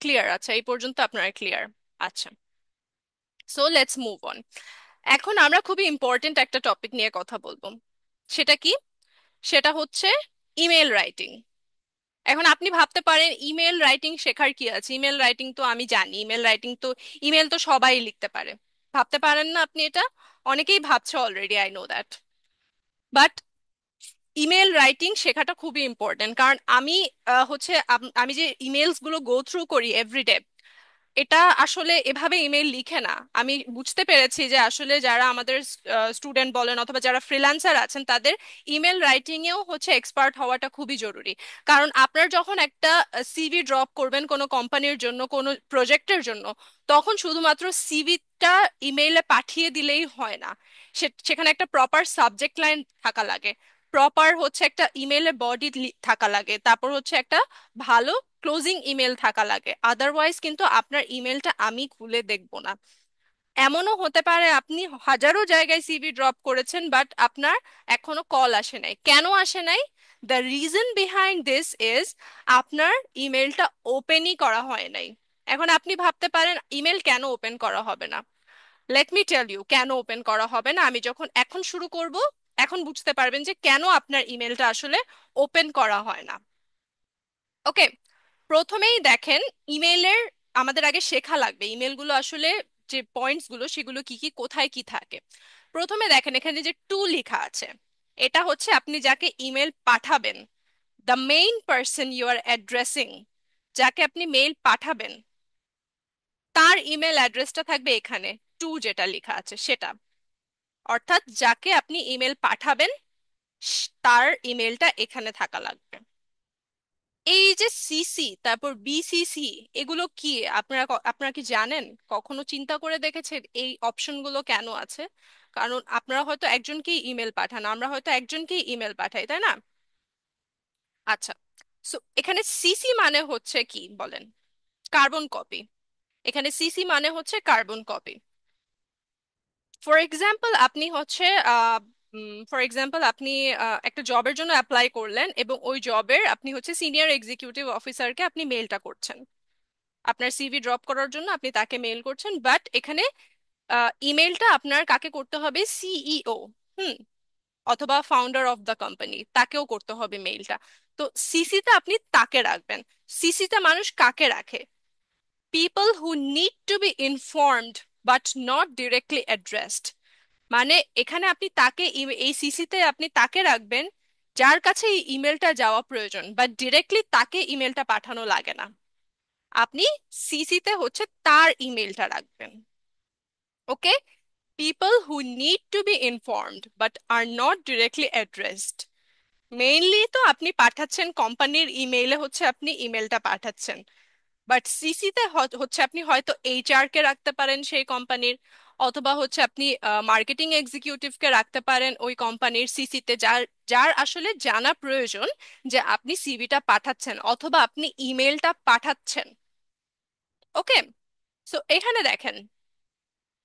Clear? আচ্ছা, এই পর্যন্ত আপনারা ক্লিয়ার? আচ্ছা, সো লেটস মুভ অন। এখন আমরা খুবই ইম্পর্টেন্ট একটা টপিক নিয়ে কথা বলবো। সেটা কি? সেটা হচ্ছে ইমেল রাইটিং। এখন আপনি ভাবতে পারেন ইমেল রাইটিং শেখার কি আছে, ইমেল রাইটিং তো আমি জানি, ইমেল রাইটিং তো, ইমেল তো সবাই লিখতে পারে। ভাবতে পারেন না আপনি এটা? অনেকেই ভাবছে already, I know that. But email writing শেখাটা খুবই ইম্পর্টেন্ট, কারণ আমি হচ্ছে আমি যে ইমেলস গুলো গো থ্রু করি এভরিডে, এটা আসলে এভাবে ইমেল লিখে না। আমি বুঝতে পেরেছি যে আসলে যারা আমাদের স্টুডেন্ট বলেন অথবা যারা ফ্রিল্যান্সার আছেন তাদের ইমেল রাইটিং এও হচ্ছে এক্সপার্ট হওয়াটা খুবই জরুরি। কারণ আপনার যখন একটা সিভি ড্রপ করবেন কোনো কোম্পানির জন্য, কোনো প্রজেক্টের জন্য, তখন শুধুমাত্র সিভিটা ইমেইলে পাঠিয়ে দিলেই হয় না। সেখানে একটা প্রপার সাবজেক্ট লাইন থাকা লাগে, প্রপার হচ্ছে একটা ইমেইলের বডি থাকা লাগে, তারপর হচ্ছে একটা ভালো ক্লোজিং ইমেল থাকা লাগে। আদারওয়াইজ কিন্তু আপনার ইমেলটা আমি খুলে দেখবো না। এমনও হতে পারে আপনি হাজারো জায়গায় সিভি ড্রপ করেছেন বাট আপনার এখনো কল আসে নাই। কেন আসে নাই? The reason behind this is আপনার ইমেলটা ওপেনই করা হয় নাই। এখন আপনি ভাবতে পারেন ইমেল কেন ওপেন করা হবে না। লেট মি টেল ইউ কেন ওপেন করা হবে না। আমি যখন এখন শুরু করব, এখন বুঝতে পারবেন যে কেন আপনার ইমেলটা আসলে ওপেন করা হয় না। ওকে, প্রথমেই দেখেন ইমেলের, আমাদের আগে শেখা লাগবে ইমেলগুলো আসলে যে পয়েন্টস গুলো সেগুলো কি কি, কোথায় কি থাকে। প্রথমে দেখেন এখানে যে টু লেখা আছে, এটা হচ্ছে আপনি যাকে ইমেল পাঠাবেন, the main person you are addressing, যাকে আপনি মেইল পাঠাবেন তার ইমেল অ্যাড্রেসটা থাকবে এখানে, টু যেটা লেখা আছে সেটা। অর্থাৎ যাকে আপনি ইমেল পাঠাবেন তার ইমেলটা এখানে থাকা লাগবে। এই যে সিসি তারপর বিসিসি, এগুলো কি আপনারা আপনারা কি জানেন? কখনো চিন্তা করে দেখেছেন এই অপশনগুলো কেন আছে? কারণ আপনারা হয়তো একজনকেই ইমেল পাঠান, আমরা হয়তো একজনকেই ইমেল পাঠাই, তাই না? আচ্ছা, সো এখানে সিসি মানে হচ্ছে কি বলেন? Carbon copy. এখানে সিসি মানে হচ্ছে কার্বন কপি। ফর এক্সাম্পল আপনি হচ্ছে ফর এক্সাম্পল আপনি একটা জবের জন্য অ্যাপ্লাই করলেন এবং ওই জবের আপনি হচ্ছে সিনিয়র এক্সিকিউটিভ অফিসারকে আপনি মেলটা করছেন। আপনার সিভি ড্রপ করার জন্য আপনি তাকে মেল করছেন, বাট এখানে ইমেলটা আপনার কাকে করতে হবে? সিইও, হুম, অথবা ফাউন্ডার অফ দ্য কোম্পানি, তাকেও করতে হবে মেইলটা। তো সিসিতে আপনি তাকে রাখবেন। সিসিতে মানুষ কাকে রাখে? People who need to be informed but not directly addressed. মানে এখানে আপনি তাকে এই সিসিতে আপনি তাকে রাখবেন যার কাছে এই ইমেলটা যাওয়া প্রয়োজন, বাট ডিরেক্টলি তাকে ইমেলটা পাঠানো লাগে না। আপনি সিসিতে হচ্ছে তার ইমেলটা রাখবেন। Okay? People who need to be informed but are not directly addressed. Mainly তো আপনি পাঠাচ্ছেন কোম্পানির ইমেইলে, হচ্ছে আপনি ইমেলটা পাঠাচ্ছেন, বাট সিসিতে হচ্ছে আপনি হয়তো এইচআর কে রাখতে পারেন সেই কোম্পানির, অথবা হচ্ছে আপনি মার্কেটিং এক্সিকিউটিভকে রাখতে পারেন ওই কোম্পানির সিসিতে, যার যার আসলে জানা প্রয়োজন যে আপনি সিভিটা পাঠাচ্ছেন অথবা আপনি ইমেলটা পাঠাচ্ছেন। ওকে? সো এখানে দেখেন,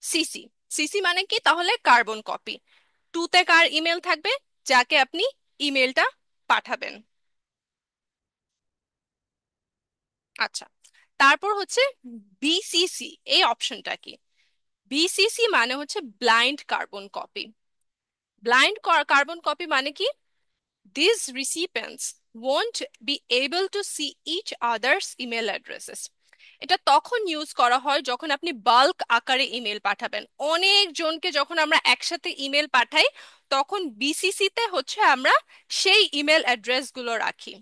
সিসি, সিসি মানে কি তাহলে? Carbon copy. টুতে কার ইমেল থাকবে? যাকে আপনি ইমেলটা পাঠাবেন। আচ্ছা, তারপর হচ্ছে বিসিসি। এই অপশনটা কি? বিসিসি মানে হচ্ছে blind carbon copy. Blind carbon copy মানে কি? These recipients won't be able to see each other's email addresses. এটা তখন ইউজ করা হয় যখন আপনি বাল্ক আকারে ইমেল পাঠাবেন। অনেক জনকে যখন আমরা একসাথে ইমেল পাঠাই, তখন বিসিসিতে হচ্ছে আমরা সেই ইমেল অ্যাড্রেসগুলো রাখি।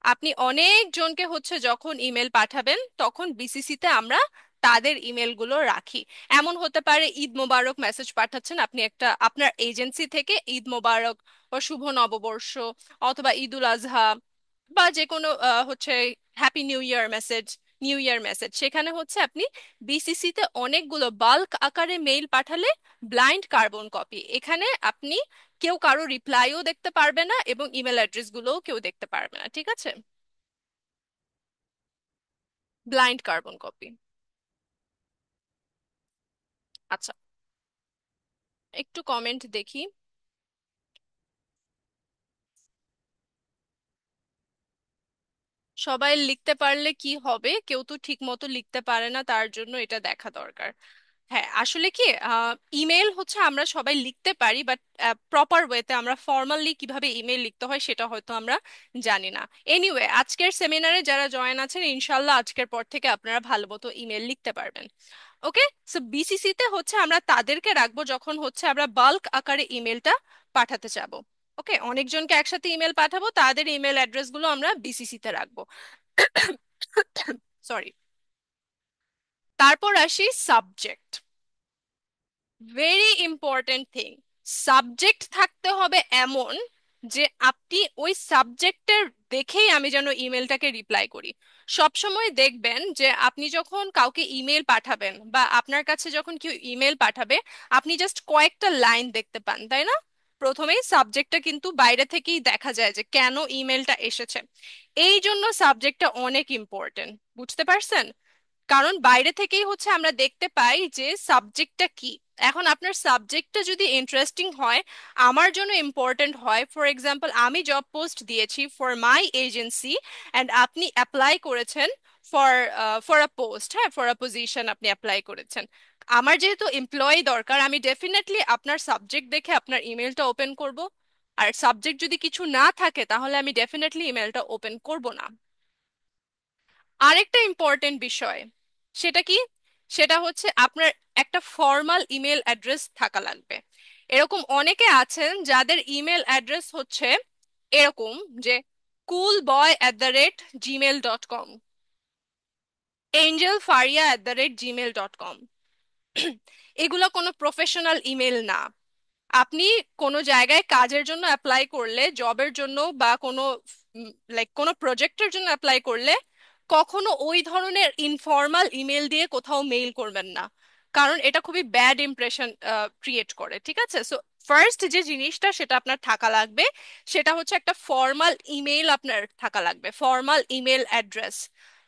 আপনি অনেক জনকে হচ্ছে যখন ইমেল পাঠাবেন, তখন বিসিসিতে আমরা তাদের ইমেলগুলো রাখি। এমন হতে পারে ঈদ মোবারক মেসেজ পাঠাচ্ছেন আপনি একটা আপনার এজেন্সি থেকে, ঈদ মোবারক বা শুভ নববর্ষ অথবা ঈদুল আজহা বা যে কোনো হচ্ছে happy new year message, new year message, সেখানে হচ্ছে আপনি বিসিসিতে অনেকগুলো বাল্ক আকারে মেইল পাঠালে ব্লাইন্ড কার্বন কপি, এখানে আপনি কেউ কারো রিপ্লাইও দেখতে পারবে না এবং ইমেল অ্যাড্রেস গুলোও কেউ দেখতে পারবে না। ঠিক আছে? Blind carbon copy. আচ্ছা, একটু কমেন্ট দেখি। সবাই লিখতে পারলে কি হবে? কেউ তো ঠিক মতো লিখতে পারে না, তার জন্য এটা দেখা দরকার। হ্যাঁ, আসলে কি, ইমেল হচ্ছে আমরা সবাই লিখতে পারি, বাট প্রপার ওয়েতে আমরা ফর্মালি কিভাবে ইমেল লিখতে হয় সেটা হয়তো আমরা জানি না। এনিওয়ে, আজকের সেমিনারে যারা জয়েন আছেন, ইনশাল্লাহ আজকের পর থেকে আপনারা ভালো মতো ইমেল লিখতে পারবেন। ওকে? সো বিসিসি তে হচ্ছে আমরা তাদেরকে রাখবো যখন হচ্ছে আমরা বাল্ক আকারে ইমেলটা পাঠাতে চাবো। ওকে, অনেকজনকে একসাথে ইমেল পাঠাবো, তাদের ইমেল অ্যাড্রেস গুলো আমরা বিসিসি তে রাখবো। সরি। তারপর আসি subject. Very important thing. Subject থাকতে হবে এমন যে আপনি ওই সাবজেক্টের দেখেই আমি যেন ইমেলটাকে রিপ্লাই করি। সব সময় দেখবেন যে আপনি যখন কাউকে ইমেল পাঠাবেন বা আপনার কাছে যখন কেউ ইমেল পাঠাবে, আপনি জাস্ট কয়েকটা লাইন দেখতে পান, তাই না? প্রথমেই সাবজেক্টটা কিন্তু বাইরে থেকেই দেখা যায় যে কেন ইমেলটা এসেছে। এই জন্য সাবজেক্টটা অনেক ইম্পর্টেন্ট। বুঝতে পারছেন? কারণ বাইরে থেকেই হচ্ছে আমরা দেখতে পাই যে সাবজেক্টটা কি। এখন আপনার সাবজেক্টটা যদি ইন্টারেস্টিং হয়, আমার জন্য ইম্পর্ট্যান্ট হয়, ফর এক্সাম্পল আমি জব পোস্ট দিয়েছি ফর মাই এজেন্সি অ্যান্ড আপনি অ্যাপ্লাই করেছেন ফর ফর আ পোস্ট, হ্যাঁ, ফর আ পজিশন আপনি অ্যাপ্লাই করেছেন। আমার যেহেতু এমপ্লয়ি দরকার, আমি ডেফিনেটলি আপনার সাবজেক্ট দেখে আপনার ইমেলটা ওপেন করব। আর সাবজেক্ট যদি কিছু না থাকে তাহলে আমি ডেফিনেটলি ইমেলটা ওপেন করব না। আরেকটা ইম্পর্টেন্ট বিষয়, সেটা কি? সেটা হচ্ছে আপনার একটা ফর্মাল ইমেল অ্যাড্রেস থাকা লাগবে। এরকম অনেকে আছেন যাদের ইমেল অ্যাড্রেস হচ্ছে এরকম, যে coolboy@gmail.com, angelfaria@gmail.com। এগুলো কোনো প্রফেশনাল ইমেল না। আপনি কোনো জায়গায় কাজের জন্য অ্যাপ্লাই করলে, জবের জন্য বা কোনো লাইক কোনো প্রজেক্টের জন্য অ্যাপ্লাই করলে, কখনো ওই ধরনের ইনফর্মাল ইমেল দিয়ে কোথাও মেইল করবেন না, কারণ এটা খুবই ব্যাড ইমপ্রেশন ক্রিয়েট করে। ঠিক আছে? সো ফার্স্ট যে জিনিসটা সেটা আপনার থাকা লাগবে সেটা হচ্ছে একটা ফর্মাল ইমেল আপনার থাকা লাগবে, formal email address.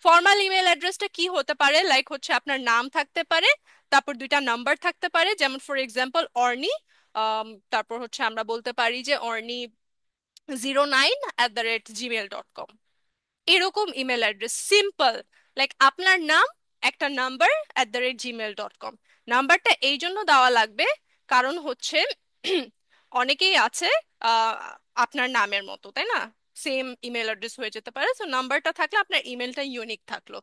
Formal email অ্যাড্রেসটা কি হতে পারে, লাইক হচ্ছে আপনার নাম থাকতে পারে, তারপর দুইটা নাম্বার থাকতে পারে, যেমন ফর এক্সাম্পল অর্নি, তারপর হচ্ছে আমরা বলতে পারি যে অর্নি 09@gmail.com, এরকম ইমেল অ্যাড্রেস সিম্পল, লাইক আপনার নাম একটা নাম্বার @gmail.com। নাম্বারটা এই জন্য দেওয়া লাগবে কারণ হচ্ছে অনেকেই আছে আহ, আপনার নামের মতো, তাই না, সেম ইমেল অ্যাড্রেস হয়ে যেতে পারে, তো নাম্বারটা থাকলে আপনার ইমেলটা ইউনিক থাকলো।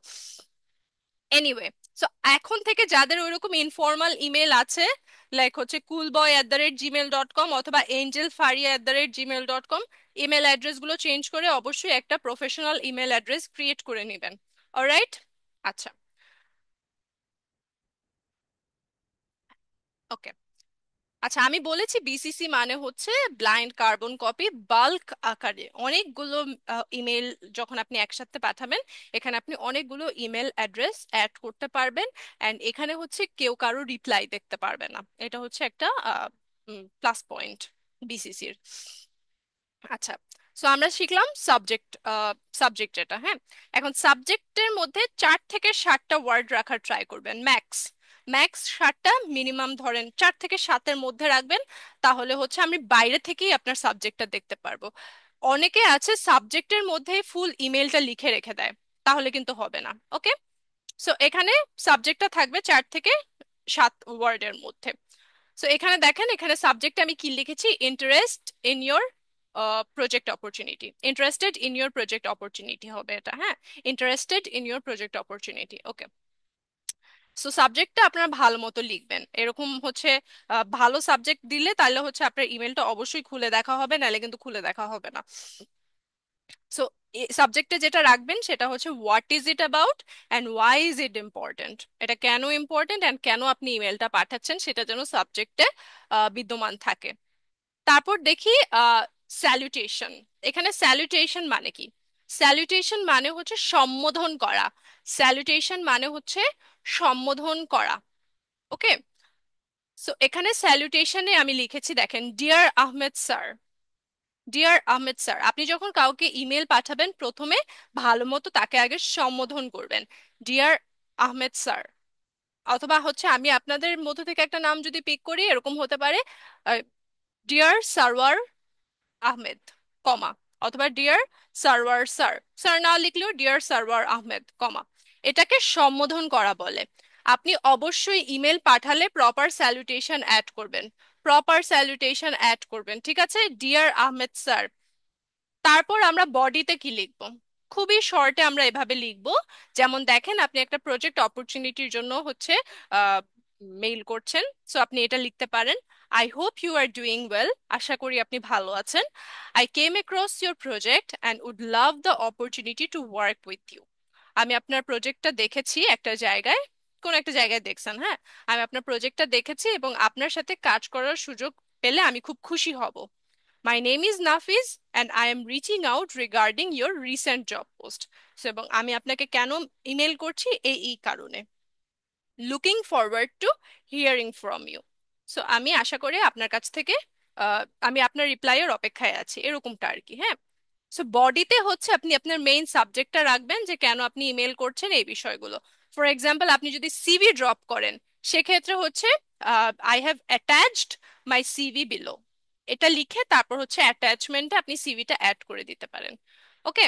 এনিওয়ে, সো এখন থেকে যাদের ওইরকম ইনফর্মাল ইমেল আছে, লাইক হচ্ছে coolboy@gmail.com অথবা angelfaria@gmail.com, ইমেল অ্যাড্রেস গুলো চেঞ্জ করে অবশ্যই একটা প্রফেশনাল ইমেল অ্যাড্রেস ক্রিয়েট করে নেবেন। অলরাইট। আচ্ছা। ওকে। আচ্ছা, আমি বলেছি বিসিসি মানে হচ্ছে ব্লাইন্ড কার্বন কপি, বাল্ক আকারে অনেকগুলো ইমেল যখন আপনি একসাথে পাঠাবেন, এখানে আপনি অনেকগুলো ইমেল অ্যাড্রেস অ্যাড করতে পারবেন, অ্যান্ড এখানে হচ্ছে কেউ কারো রিপ্লাই দেখতে পারবে না, এটা হচ্ছে একটা প্লাস পয়েন্ট বিসিসির। আচ্ছা, সো আমরা শিখলাম সাবজেক্ট, সাবজেক্ট যেটা, হ্যাঁ। এখন সাবজেক্টের মধ্যে 4 থেকে 7টা ওয়ার্ড রাখার ট্রাই করবেন ম্যাক্স। ম্যাক্স 7টা, মিনিমাম ধরেন 4 থেকে 7-এর মধ্যে রাখবেন, তাহলে হচ্ছে আমি বাইরে থেকেই আপনার সাবজেক্টটা দেখতে পারবো। অনেকে আছে সাবজেক্টের মধ্যেই ফুল ইমেলটা লিখে রেখে দেয়, তাহলে কিন্তু হবে না। ওকে, সো এখানে সাবজেক্টটা থাকবে 4 থেকে 7 ওয়ার্ডের মধ্যে। সো এখানে দেখেন, এখানে সাবজেক্টে আমি কি লিখেছি, interest in your project opportunity, interested in your project opportunity হবে এটা, হ্যাঁ, interested in your project opportunity. Okay, so সাবজেক্টটা আপনারা ভালো মতো লিখবেন, এরকম হচ্ছে ভালো সাবজেক্ট দিলে তাহলে হচ্ছে আপনার ইমেলটা অবশ্যই খুলে দেখা হবে, নাহলে কিন্তু খুলে দেখা হবে না। সো সাবজেক্টে যেটা রাখবেন সেটা হচ্ছে what is it about and why is it important, এটা কেন ইম্পর্টেন্ট অ্যান্ড কেন আপনি ইমেলটা পাঠাচ্ছেন সেটা যেন সাবজেক্টে বিদ্যমান থাকে। তারপর দেখি স্যালুটেশন। এখানে স্যালুটেশন মানে কি, স্যালুটেশন মানে হচ্ছে সম্বোধন করা, স্যালুটেশন মানে হচ্ছে সম্বোধন করা। ওকে, সো এখানে স্যালুটেশনে আমি লিখেছি দেখেন, dear Ahmed sir. Dear Ahmed sir, আপনি যখন কাউকে ইমেল পাঠাবেন প্রথমে ভালো মতো তাকে আগে সম্বোধন করবেন, ডিয়ার আহমেদ স্যার। অথবা হচ্ছে আমি আপনাদের মধ্যে থেকে একটা নাম যদি পিক করি, এরকম হতে পারে ডিয়ার সারওয়ার আহমেদ, কমা, অথবা ডিয়ার সারওয়ার স্যার, স্যার না লিখলেও ডিয়ার সারওয়ার আহমেদ, কমা। এটাকে সম্বোধন করা বলে। আপনি অবশ্যই ইমেল পাঠালে প্রপার স্যালুটেশন অ্যাড করবেন, প্রপার স্যালুটেশন অ্যাড করবেন, ঠিক আছে, ডিয়ার আহমেদ স্যার। তারপর আমরা বডিতে কি লিখব, খুবই শর্টে আমরা এভাবে লিখব, যেমন দেখেন আপনি একটা প্রজেক্ট অপরচুনিটির জন্য হচ্ছে মেইল করছেন, সো আপনি এটা লিখতে পারেন, I hope you are doing well, আশা করি আপনি ভালো আছেন, I came across your project and would love the opportunity to work with you. আমি আপনার প্রজেক্টটা দেখেছি একটা জায়গায়, কোন একটা জায়গায় দেখছেন, হ্যাঁ, আমি আপনার প্রজেক্টটা দেখেছি এবং আপনার সাথে কাজ করার সুযোগ পেলে আমি খুব খুশি হব। My name is Nafiz and I am reaching out regarding your recent job post. So এবং আমি আপনাকে কেন ইমেল করছি, এই কারণে, looking forward to hearing from you. So আমি আশা করি আপনার কাছ থেকে আমি আপনার রিপ্লাইয়ের অপেক্ষায় আছি, এরকমটা আর কি, হ্যাঁ। সো বডিতে হচ্ছে আপনি আপনার মেইন সাবজেক্টটা রাখবেন, যে কেন আপনি ইমেল করছেন এই বিষয়গুলো। ফর এক্সাম্পল, আপনি যদি সিভি ড্রপ করেন, সেক্ষেত্রে হচ্ছে I have attached my CV below, এটা লিখে তারপর হচ্ছে অ্যাটাচমেন্টে আপনি সিভিটা অ্যাড করে দিতে পারেন। ওকে,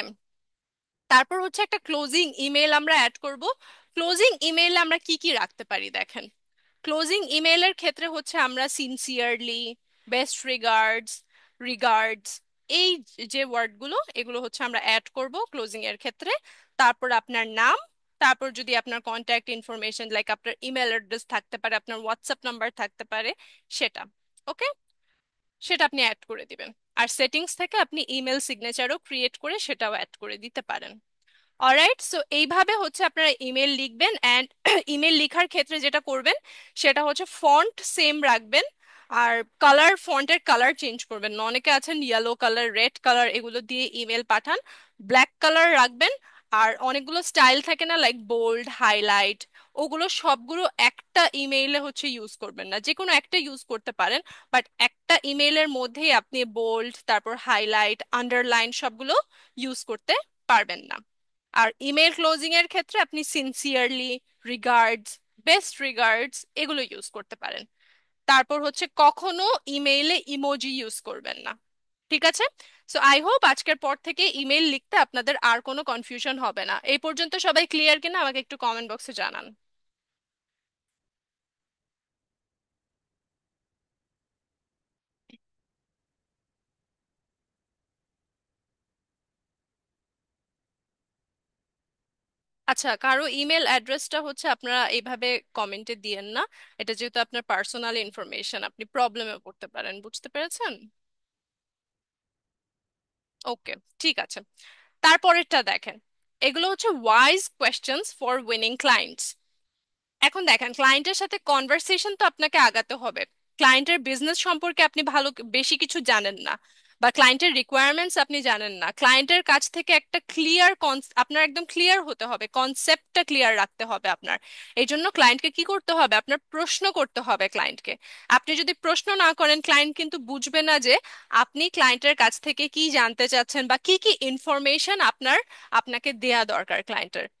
তারপর হচ্ছে একটা ক্লোজিং ইমেল আমরা অ্যাড করব। ক্লোজিং ইমেইলে আমরা কি কি রাখতে পারি দেখেন, ক্লোজিং ইমেইলের ক্ষেত্রে হচ্ছে আমরা সিনসিয়ারলি, বেস্ট রিগার্ডস, রিগার্ডস, এই যে ওয়ার্ডগুলো এগুলো হচ্ছে আমরা অ্যাড করব ক্লোজিং এর ক্ষেত্রে। তারপর আপনার নাম, তারপর যদি আপনার কন্ট্যাক্ট ইনফরমেশন লাইক আপনার ইমেল অ্যাড্রেস থাকতে পারে, আপনার হোয়াটসঅ্যাপ নাম্বার থাকতে পারে, সেটা। ওকে, সেটা আপনি অ্যাড করে দিবেন। আর সেটিংস থেকে আপনি ইমেল সিগনেচারও ক্রিয়েট করে সেটাও অ্যাড করে দিতে পারেন। অলরাইট, সো এইভাবে হচ্ছে আপনারা ইমেল লিখবেন, অ্যান্ড ইমেল লেখার ক্ষেত্রে যেটা করবেন সেটা হচ্ছে ফন্ট সেম রাখবেন, আর কালার, ফন্টের কালার চেঞ্জ করবেন না। অনেকে আছেন ইয়েলো কালার, রেড কালার এগুলো দিয়ে ইমেল পাঠান, ব্ল্যাক কালার রাখবেন। আর অনেকগুলো স্টাইল থাকে না, লাইক বোল্ড, হাইলাইট, ওগুলো সবগুলো একটা ইমেইলে হচ্ছে ইউজ করবেন না। যে কোনো একটা ইউজ করতে পারেন, বাট একটা ইমেইলের মধ্যেই আপনি বোল্ড, তারপর হাইলাইট, আন্ডারলাইন সবগুলো ইউজ করতে পারবেন না। আর ইমেল ক্লোজিং এর ক্ষেত্রে আপনি সিনসিয়ারলি, রিগার্ডস, বেস্ট রিগার্ডস এগুলো ইউজ করতে পারেন। তারপর হচ্ছে কখনো ইমেইলে ইমোজি ইউজ করবেন না। ঠিক আছে? সো আই হোপ আজকের পর থেকে ইমেল লিখতে আপনাদের আর কোনো কনফিউশন হবে না। এই পর্যন্ত সবাই ক্লিয়ার কিনা আমাকে একটু কমেন্ট বক্সে জানান। আচ্ছা, কারো ইমেল অ্যাড্রেসটা হচ্ছে আপনারা এইভাবে কমেন্টে দিয়েন না। এটা যেহেতু আপনার পার্সোনাল ইনফরমেশন, আপনি প্রবলেমে পড়তে পারেন। বুঝতে পেরেছেন? ওকে, ঠিক আছে। তারপরেরটা দেখেন, এগুলো হচ্ছে wise questions for winning clients. এখন দেখেন, ক্লায়েন্টের সাথে কনভারসেশন তো আপনাকে আগাতে হবে। ক্লায়েন্টের বিজনেস সম্পর্কে আপনি ভালো বেশি কিছু জানেন না, বা ক্লায়েন্টের রিকোয়ারমেন্টস আপনি জানেন না। ক্লায়েন্টের কাছ থেকে একটা ক্লিয়ার আপনার একদম ক্লিয়ার হতে হবে, কনসেপ্টটা ক্লিয়ার রাখতে হবে আপনার। এই জন্য ক্লায়েন্টকে কি করতে হবে, আপনার প্রশ্ন করতে হবে ক্লায়েন্টকে। আপনি যদি প্রশ্ন না করেন, ক্লায়েন্ট কিন্তু বুঝবে না যে আপনি ক্লায়েন্টের কাছ থেকে কি জানতে চাচ্ছেন বা কি কি ইনফরমেশন আপনাকে দেয়া দরকার।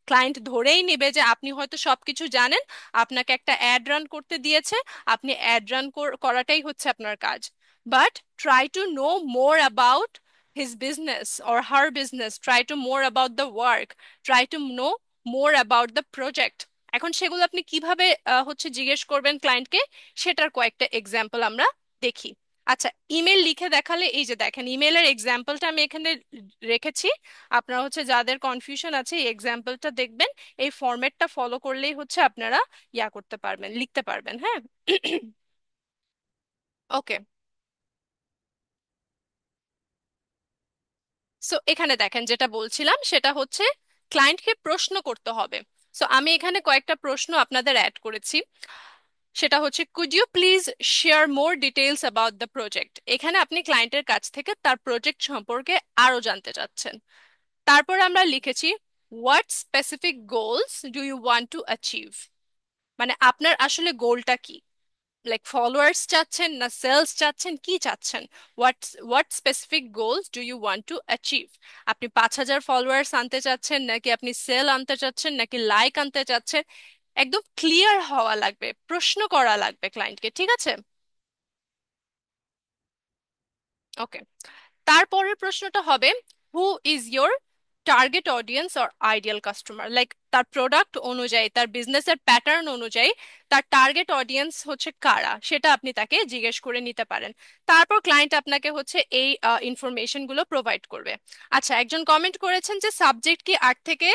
ক্লায়েন্ট ধরেই নেবে যে আপনি হয়তো সবকিছু জানেন, আপনাকে একটা অ্যাড রান করতে দিয়েছে, আপনি অ্যাড রান করাটাই হচ্ছে আপনার কাজ। But try to know more about his business or her business, try to more about the work, try to know more about the project. এখন সেগুলো আপনি কিভাবে হচ্ছে জিজ্ঞেস করবেন ক্লায়েন্টকে, সেটার কয়েকটা এক্সাম্পল আমরা দেখি। আচ্ছা, ইমেল লিখে দেখালে, এই যে দেখেন ইমেলের এক্সাম্পলটা আমি এখানে রেখেছি। আপনারা হচ্ছে যাদের কনফিউশন আছে এই এক্সাম্পলটা দেখবেন, এই ফরম্যাটটা ফলো করলেই হচ্ছে আপনারা করতে পারবেন, লিখতে পারবেন। হ্যাঁ। ওকে, সো এখানে দেখেন যেটা বলছিলাম সেটা হচ্ছে ক্লায়েন্টকে প্রশ্ন করতে হবে। সো আমি এখানে কয়েকটা প্রশ্ন আপনাদের অ্যাড করেছি। সেটা হচ্ছে, could you please share more details about the project. এখানে আপনি ক্লায়েন্টের কাছ থেকে তার প্রজেক্ট সম্পর্কে আরো জানতে চাচ্ছেন। তারপর আমরা লিখেছি, what specific goals do you want to achieve. মানে আপনার আসলে গোলটা কি, লাইক ফলোয়ার্স চাচ্ছেন না সেলস চাচ্ছেন, কি চাচ্ছেন। What specific goals do you want to achieve. আপনি 5,000 ফলোয়ার্স আনতে চাচ্ছেন, নাকি আপনি সেল আনতে চাচ্ছেন, নাকি লাইক আনতে চাচ্ছেন। একদম ক্লিয়ার হওয়া লাগবে, প্রশ্ন করা লাগবে ক্লায়েন্টকে। ঠিক আছে? ওকে। তারপরের প্রশ্নটা হবে, who is your target audience or ideal customer. Like তার প্রোডাক্ট অনুযায়ী, তার বিজনেসের প্যাটার্ন অনুযায়ী তার টার্গেট অডিয়েন্স হচ্ছে কারা, সেটা আপনি তাকে জিজ্ঞেস করে নিতে পারেন। তারপর ক্লায়েন্ট আপনাকে হচ্ছে এই ইনফরমেশন গুলো প্রোভাইড করবে। আচ্ছা, একজন কমেন্ট করেছেন যে সাবজেক্ট কি 8 থেকে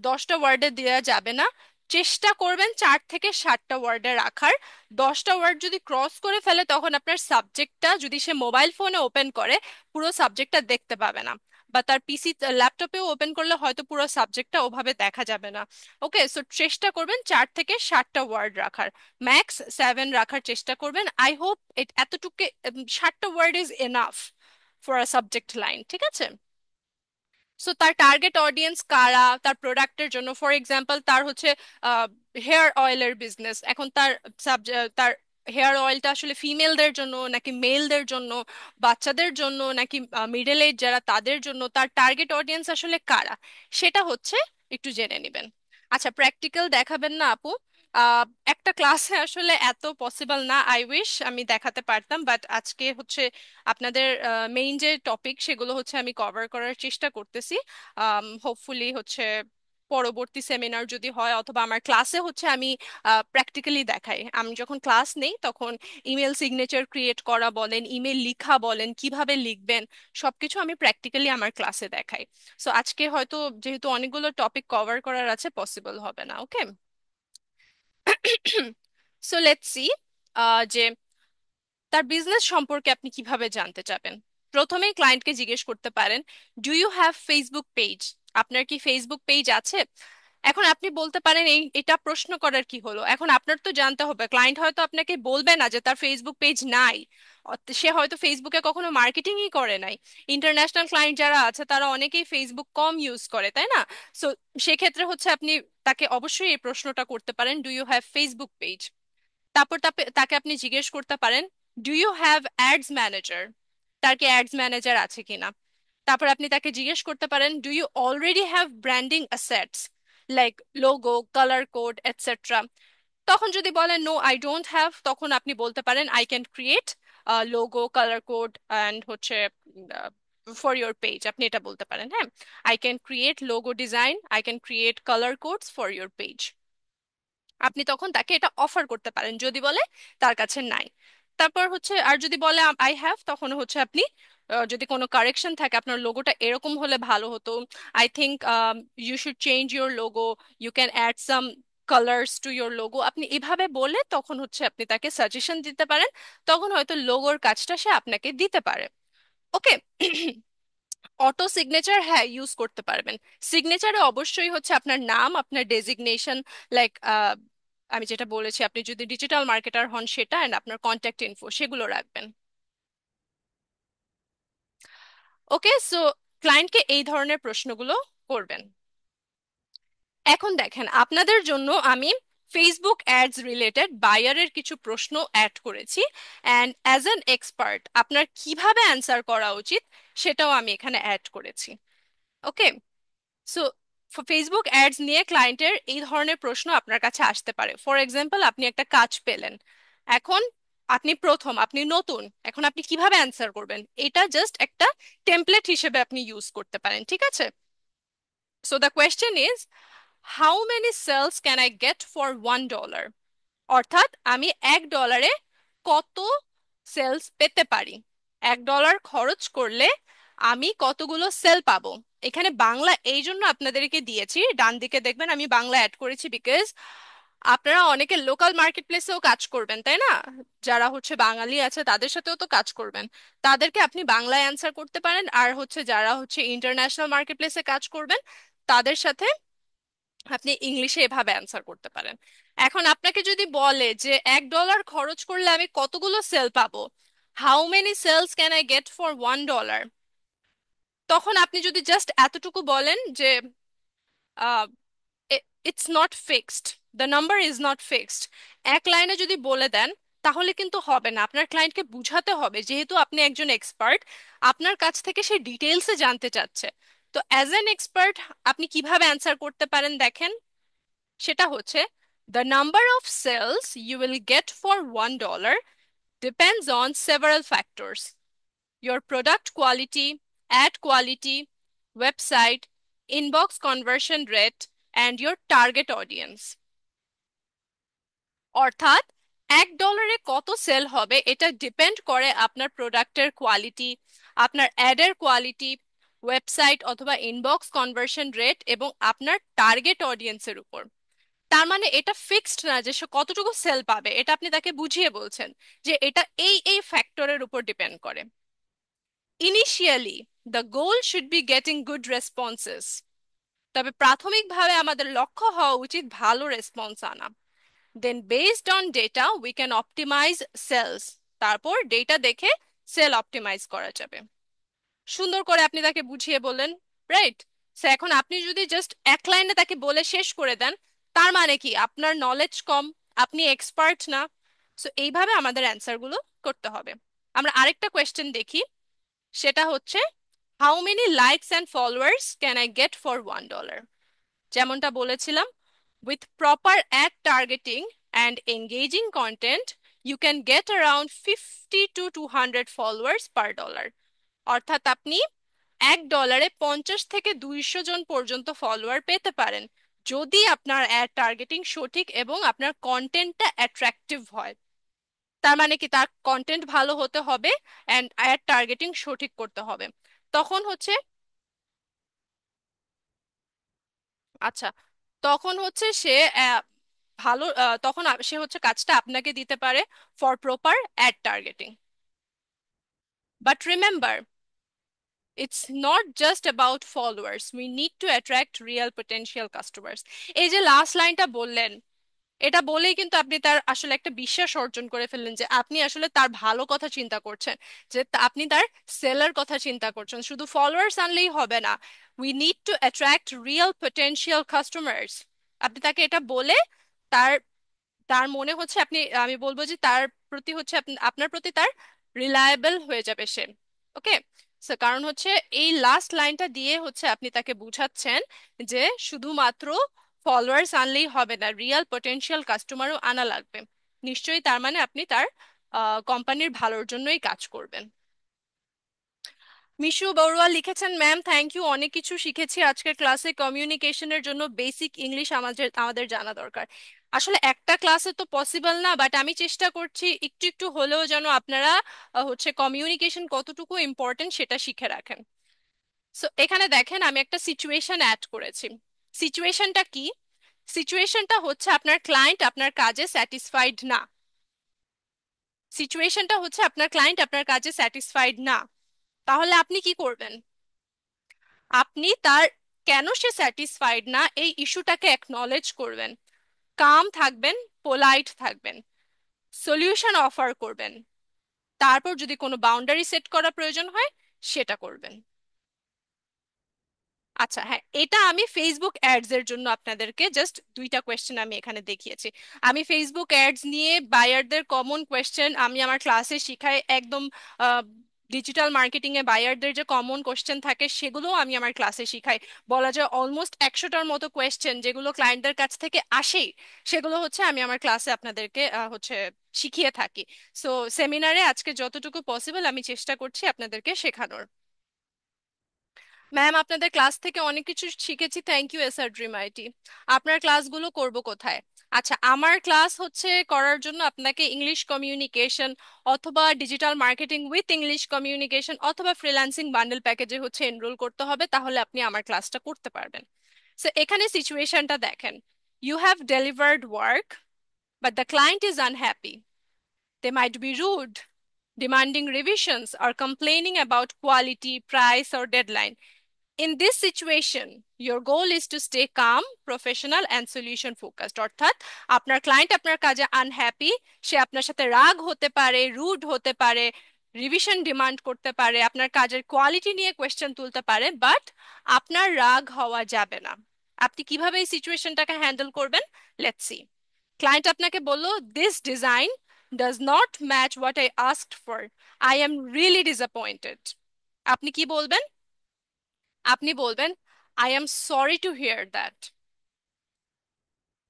10টা ওয়ার্ডে দেওয়া যাবে না। চেষ্টা করবেন 4 থেকে 7টা ওয়ার্ডে রাখার। 10টা ওয়ার্ড যদি ক্রস করে ফেলে, তখন আপনার সাবজেক্টটা, যদি সে মোবাইল ফোনে ওপেন করে, পুরো সাবজেক্টটা দেখতে পাবে না। বা তার পিসি ল্যাপটপেও ওপেন করলে হয়তো পুরো সাবজেক্টটা ওভাবে দেখা যাবে না। ওকে, সো চেষ্টা করবেন 4 থেকে 7টা ওয়ার্ড রাখার, ম্যাক্স 7 রাখার চেষ্টা করবেন। আই হোপ এতটুকু 7টা word is enough for a subject line. ঠিক আছে? সো তার টার্গেট অডিয়েন্স কারা, তার প্রোডাক্টের জন্য, ফর এক্সাম্পল তার হচ্ছে হেয়ার অয়েলের বিজনেস। এখন তার হেয়ার অয়েলটা আসলে ফিমেলদের জন্য নাকি মেলদের জন্য, বাচ্চাদের জন্য নাকি মিডল এজ যারা তাদের জন্য, তার টার্গেট অডিয়েন্স আসলে কারা, সেটা হচ্ছে একটু জেনে নেবেন। আচ্ছা, প্র্যাকটিক্যাল দেখাবেন না আপু? আহ, একটা ক্লাসে আসলে এত পসিবল না। আই উইশ আমি দেখাতে পারতাম, বাট আজকে হচ্ছে আপনাদের মেইন যে টপিক সেগুলো হচ্ছে আমি কভার করার চেষ্টা করতেছি। হোপফুলি হচ্ছে পরবর্তী সেমিনার যদি হয়, অথবা আমার ক্লাসে হচ্ছে আমি প্র্যাকটিক্যালি দেখাই। আমি যখন ক্লাস নেই তখন ইমেল সিগনেচার ক্রিয়েট করা বলেন, ইমেল লিখা বলেন, কিভাবে লিখবেন, সবকিছু আমি প্র্যাকটিক্যালি আমার ক্লাসে দেখাই। সো আজকে হয়তো যেহেতু অনেকগুলো টপিক কভার করার আছে, পসিবল হবে না। ওকে। সো লেটস সি যে তার বিজনেস সম্পর্কে আপনি কিভাবে জানতে চাবেন। প্রথমেই ক্লায়েন্টকে জিজ্ঞেস করতে পারেন, do you have Facebook page. আপনার কি ফেসবুক পেজ আছে? এখন আপনি বলতে পারেন এটা প্রশ্ন করার কি হলো? এখন আপনার তো জানতে হবে, ক্লায়েন্ট হয়তো আপনাকে বলবে না যে তার ফেসবুক পেজ নাই। সে হয়তো ফেসবুকে কখনো মার্কেটিংই করে নাই। ইন্টারন্যাশনাল ক্লায়েন্ট যারা আছে তারা অনেকেই ফেসবুক কম ইউজ করে, তাই না? সো সেক্ষেত্রে হচ্ছে আপনি তাকে অবশ্যই এই প্রশ্নটা করতে পারেন, do you have Facebook page? তারপর তাকে আপনি জিজ্ঞেস করতে পারেন, do you have ads manager? তার কি অ্যাডস ম্যানেজার আছে কিনা? তারপর আপনি তাকে জিজ্ঞেস করতে পারেন, do you already have branding assets like logo, colour code, etcetera? তখন যদি বলেন নো আই ডোন্ট হ্যাভ, তখন আপনি বলতে পারেন I can create logo, colour code and হচ্ছে ফর ইয়োর পেজ। আপনি এটা বলতে পারেন, হ্যাঁ, I can create logo design, I can create colour codes for your page. আপনি তখন তাকে এটা অফার করতে পারেন যদি বলে তার কাছে নাই। তারপর হচ্ছে আর যদি বলে আই হ্যাভ, তখন হচ্ছে আপনি যদি কোনো কারেকশন থাকে, আপনার লোগোটা এরকম হলে ভালো হতো, I think you should change your logo, you can add some colours to your logo, আপনি এভাবে বলে তখন হচ্ছে আপনি তাকে সাজেশন দিতে পারেন। তখন হয়তো লোগোর কাজটা সে আপনাকে দিতে পারে। ওকে। অটো সিগনেচার, হ্যাঁ, ইউজ করতে পারবেন। সিগনেচারে অবশ্যই হচ্ছে আপনার নাম, আপনার ডেজিগনেশন, লাইক আমি যেটা বলেছি, আপনি যদি ডিজিটাল মার্কেটার হন সেটা, অ্যান্ড আপনার কন্ট্যাক্ট ইনফো সেগুলো রাখবেন। ওকে, সো ক্লায়েন্টকে এই ধরনের প্রশ্নগুলো করবেন। এখন দেখেন, আপনাদের জন্য আমি ফেসবুক অ্যাডস রিলেটেড বায়ারের কিছু প্রশ্ন অ্যাড করেছি, অ্যান্ড অ্যাজ অ্যান এক্সপার্ট আপনার কিভাবে অ্যান্সার করা উচিত সেটাও আমি এখানে অ্যাড করেছি। ওকে, সো ফেসবুক অ্যাডস নিয়ে ক্লায়েন্টের এই ধরনের প্রশ্ন আপনার কাছে আসতে পারে। ফর এক্সাম্পল, আপনি একটা কাজ পেলেন, এখন আপনি নতুন, এখন আপনি কিভাবে অ্যান্সার করবেন? এটা জাস্ট একটা টেমপ্লেট হিসেবে আপনি ইউজ করতে পারেন, ঠিক আছে? So the question is, how many sales can I get for $1? অর্থাৎ আমি $1 কত সেলস পেতে পারি? $1 খরচ করলে আমি কতগুলো সেল পাবো? এখানে বাংলা এই জন্য আপনাদেরকে দিয়েছি, ডান দিকে দেখবেন আমি বাংলা অ্যাড করেছি, বিকজ আপনারা অনেকে লোকাল মার্কেট প্লেসেও কাজ করবেন, তাই না? যারা হচ্ছে বাঙালি আছে তাদের সাথেও তো কাজ করবেন, তাদেরকে আপনি বাংলায় অ্যান্সার করতে পারেন। আর হচ্ছে যারা হচ্ছে ইন্টারন্যাশনাল মার্কেট প্লেসে কাজ করবেন তাদের সাথে আপনি ইংলিশে এভাবে অ্যান্সার করতে পারেন। এখন আপনাকে যদি বলে যে $1 খরচ করলে আমি কতগুলো সেল পাবো, how many sales can I get for $1? তখন আপনি যদি জাস্ট এতটুকু বলেন যে it's not fixed, the number is not fixed, এক লাইনে যদি বলে দেন, তাহলে কিন্তু হবে না। আপনার ক্লায়েন্টকে বুঝাতে হবে, যেহেতু আপনি একজন এক্সপার্ট, আপনার কাছ থেকে সে ডিটেলসে জানতে চাচ্ছে। তো অ্যাজ অ্যান এক্সপার্ট আপনি কিভাবে অ্যান্সার করতে পারেন দেখেন, সেটা হচ্ছে, the number of sales you will get for $1 depends on several factors: your product quality, ad quality, website, inbox conversion rate, and your target audience. অর্থাৎ $1 কত সেল হবে এটা ডিপেন্ড করে আপনার প্রোডাক্টের কোয়ালিটি, আপনার অ্যাডের কোয়ালিটি, ওয়েবসাইট অথবা ইনবক্স কনভার্সন রেট এবং আপনার টার্গেট অডিয়েন্সের উপর। তার মানে এটা ফিক্সড না যে সে কতটুকু সেল পাবে, এটা আপনি তাকে বুঝিয়ে বলছেন যে এটা এই এই ফ্যাক্টরের উপর ডিপেন্ড করে। Initially the goal should be getting good responses, তবে প্রাথমিকভাবে আমাদের লক্ষ্য হওয়া উচিত ভালো রেসপন্স আনা। Then based on data we can optimise sales, তারপর ডেটা দেখে সেল অপটিমাইজ করা যাবে। সুন্দর করে আপনি তাকে বুঝিয়ে বললেন, রাইট? সো এখন আপনি যদি জাস্ট এক লাইনে তাকে বলে শেষ করে দেন, তার মানে কি আপনার নলেজ কম, আপনি এক্সপার্ট না। সো এইভাবে আমাদের অ্যান্সার গুলো করতে হবে। আমরা আরেকটা কোয়েশ্চেন দেখি, সেটা হচ্ছে, how many likes and followers can I get for $1? যেমনটা বলেছিলাম, with proper ad targeting and engaging content you can get around 50 to 200 followers per dollar. অর্থাৎ আপনি $1 50 থেকে 200 জন পর্যন্ত ফলোয়ার পেতে পারেন, যদি আপনার অ্যাড টার্গেটিং সঠিক এবং আপনার কন্টেন্টটা অ্যাট্রাকটিভ হয়। তার মানে কি, তার কন্টেন্ট ভালো হতে হবে অ্যান্ড অ্যাড টার্গেটিং সঠিক করতে হবে। তখন হচ্ছে, আচ্ছা, তখন হচ্ছে সে ভালো তখন সে হচ্ছে কাজটা আপনাকে দিতে পারে for proper ad targeting. But remember, it's not just about followers, we need to attract real potential customers. এই যে লাস্ট লাইনটা বললেন, এটা বলেই কিন্তু আপনি তার আসলে একটা বিশ্বাস অর্জন করে ফেললেন যে আপনি আসলে তার ভালো কথা চিন্তা করছেন, যে আপনি তার সেলের কথা চিন্তা করছেন। শুধু ফলোয়ার্স আনলেই হবে না, we need to attract real potential customers. আপনি তাকে এটা বলে তার তার মনে হচ্ছে আপনি, আমি বলবো যে তার প্রতি হচ্ছে আপনার প্রতি তার রিলায়েবল হয়ে যাবে সে। ওকে, কারণ হচ্ছে এই লাস্ট লাইনটা দিয়ে হচ্ছে আপনি তাকে বুঝাচ্ছেন যে শুধুমাত্র ফলোয়ার্স আনলেই হবে না, রিয়েল পটেনশিয়াল কাস্টমারও আনা লাগবে। নিশ্চয়ই তার মানে আপনি তার কোম্পানির ভালোর জন্যই কাজ করবেন। মিশু বড়ুয়া লিখেছেন, ম্যাম থ্যাংক ইউ, অনেক কিছু শিখেছি আজকের ক্লাসে। কমিউনিকেশনের জন্য বেসিক ইংলিশ আমাদের আমাদের জানা দরকার। আসলে একটা ক্লাসে তো পসিবল না, বাট আমি চেষ্টা করছি একটু একটু হলেও যেন আপনারা হচ্ছে কমিউনিকেশন কতটুকু ইম্পর্টেন্ট সেটা শিখে রাখেন। সো এখানে দেখেন আমি একটা সিচুয়েশন অ্যাড করেছি। সিচুয়েশনটা কি? সিচুয়েশনটা হচ্ছে আপনার ক্লায়েন্ট আপনার কাজে স্যাটিসফাইড না। সিচুয়েশনটা হচ্ছে আপনার ক্লায়েন্ট আপনার কাজে স্যাটিসফাইড না। তাহলে আপনি কি করবেন? আপনি তার কেন সে স্যাটিসফাইড না এই ইস্যুটাকে অ্যাকনলেজ করবেন, কাম থাকবেন, পোলাইট থাকবেন, সলিউশন অফার করবেন, তারপর যদি কোনো বাউন্ডারি সেট করা প্রয়োজন হয় সেটা করবেন। আচ্ছা হ্যাঁ, এটা আমি ফেসবুক অ্যাডস এর জন্য আপনাদেরকে জাস্ট দুইটা কোয়েশ্চেন আমি এখানে দেখিয়েছি। আমি ফেসবুক অ্যাডস নিয়ে বায়ারদের কমন কোয়েশ্চেন আমি আমার ক্লাসে শিখাই একদম। ডিজিটাল মার্কেটিং এ বায়ারদের যে কমন কোয়েশ্চেন থাকে সেগুলো আমি আমার ক্লাসে শিখাই। বলা যায় অলমোস্ট 100টার মতো কোয়েশ্চেন যেগুলো ক্লায়েন্টদের কাছ থেকে আসেই, সেগুলো হচ্ছে আমি আমার ক্লাসে আপনাদেরকে হচ্ছে শিখিয়ে থাকি। সো সেমিনারে আজকে যতটুকু পসিবল আমি চেষ্টা করছি আপনাদেরকে শেখানোর। ম্যাম আপনাদের ক্লাস থেকে অনেক কিছু শিখেছি, থ্যাংক ইউ এস আর ড্রিম আইটি। আপনার ক্লাসগুলো করব কোথায়? আচ্ছা, আমার ক্লাস হচ্ছে করার জন্য আপনাকে ইংলিশ কমিউনিকেশন অথবা digital marketing with English communication অথবা ফ্রিল্যান্সিং বান্ডেল প্যাকেজে হচ্ছে এনরোল করতে হবে, তাহলে আপনি আমার ক্লাসটা করতে পারবেন। সো এখানে সিচুয়েশনটা দেখেন, you have delivered work but the client is unhappy. They might be rude, demanding revisions, or complaining about quality, price, or deadline. In this situation, your goal is to stay calm, professional, and solution focused. অর্থাৎ আপনার client আপনার কাজে unhappy, সে আপনার সাথে রাগ হতে পারে, rude হতে পারে, রিভিশন ডিমান্ড করতে পারে, আপনার কাজের কোয়ালিটি নিয়ে কোয়েশ্চেন তুলতে পারে, বাট আপনার রাগ হওয়া যাবে না। আপনি কিভাবে এই সিচুয়েশনটাকে হ্যান্ডেল করবেন? Let's see. ক্লায়েন্ট আপনাকে বলল, this design does not match what I asked for, I am really disappointed. আপনি কি বলবেন? আপনি বলবেন, I am sorry to hear that,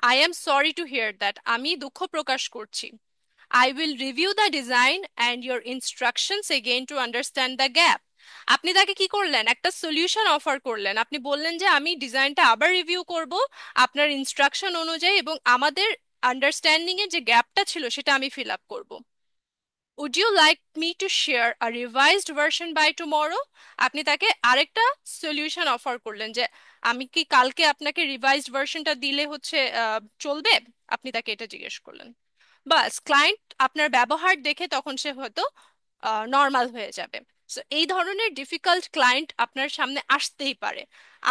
I am sorry to hear that, আমি দুঃখ প্রকাশ করছি। I will review the design and your instructions again to understand the gap. আপনি তাকে কি করলেন? একটা সলিউশন অফার করলেন। আপনি বললেন যে আমি ডিজাইনটা আবার রিভিউ করব আপনার ইনস্ট্রাকশন অনুযায়ী, এবং আমাদের আন্ডারস্ট্যান্ডিং এর যে গ্যাপটা ছিল সেটা আমি ফিল আপ করব। Would you like me to share a revised version by tomorrow? আপনি তাকে আরেকটা সলিউশন অফার করলেন যে আমি কি কালকে আপনাকে রিভাইজড ভার্সনটা দিলে হচ্ছে চলবে? আপনি তাকে এটা জিজ্ঞেস করলেন। বাস, ক্লায়েন্ট আপনার ব্যবহার দেখে তখন সে হয়তো নর্মাল হয়ে যাবে। সো এই ধরনের ডিফিকাল্ট ক্লায়েন্ট আপনার সামনে আসতেই পারে,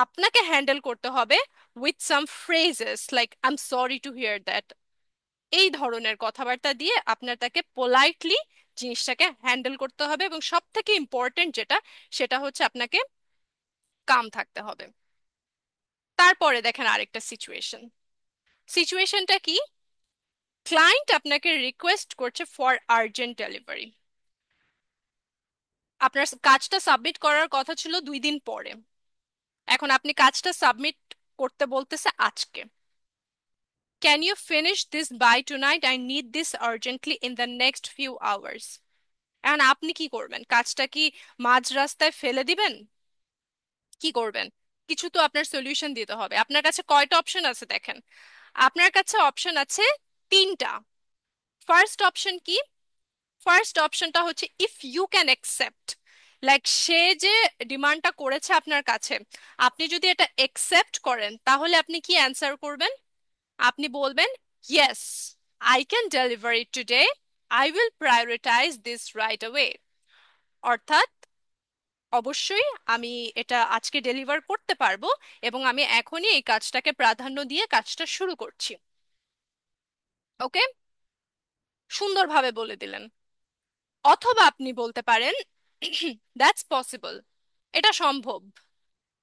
আপনাকে হ্যান্ডেল করতে হবে with some phrases like I am sorry to hear that. এই ধরনের কথাবার্তা দিয়ে আপনার তাকে পোলাইটলি জিনিসটাকে হ্যান্ডেল করতে হবে, এবং সব থেকে ইম্পর্টেন্ট যেটা, সেটা হচ্ছে আপনাকে কাম থাকতে হবে। তারপরে দেখেন আরেকটা সিচুয়েশন। সিচুয়েশনটা কি? ক্লায়েন্ট আপনাকে রিকোয়েস্ট করছে ফর আর্জেন্ট ডেলিভারি। আপনার কাজটা সাবমিট করার কথা ছিল 2 দিন পরে, এখন আপনি কাজটা সাবমিট করতে বলতেছে আজকে। Can you finish this by tonight? I need this urgently in the next few hours. এখন আপনি কি করবেন? কাজটা কি মাঝ রাস্তায় ফেলে দিবেন? কি করবেন? কিছু তো আপনার সলিউশন দিতে হবে। আপনার কাছে কয়টা অপশন আছে দেখেন, আপনার কাছে অপশন আছে 3টা। ফার্স্ট অপশন কি? ফার্স্ট অপশনটা হচ্ছে if you can accept, like say যে ডিমান্ডটা করেছে আপনার কাছে, আপনি যদি এটা অ্যাকসেপ্ট করেন তাহলে আপনি কি অ্যান্সার করবেন? আপনি বলবেন, yes, I can deliver it today, I will prioritise this right away. অর্থাৎ অবশ্যই আমি এটা আজকে ডেলিভার করতে পারবো, এবং আমি এখনই এই কাজটাকে প্রাধান্য দিয়ে কাজটা শুরু করছি। ওকে, সুন্দরভাবে বলে দিলেন। অথবা আপনি বলতে পারেন, দ্যাটস পসিবল, এটা সম্ভব।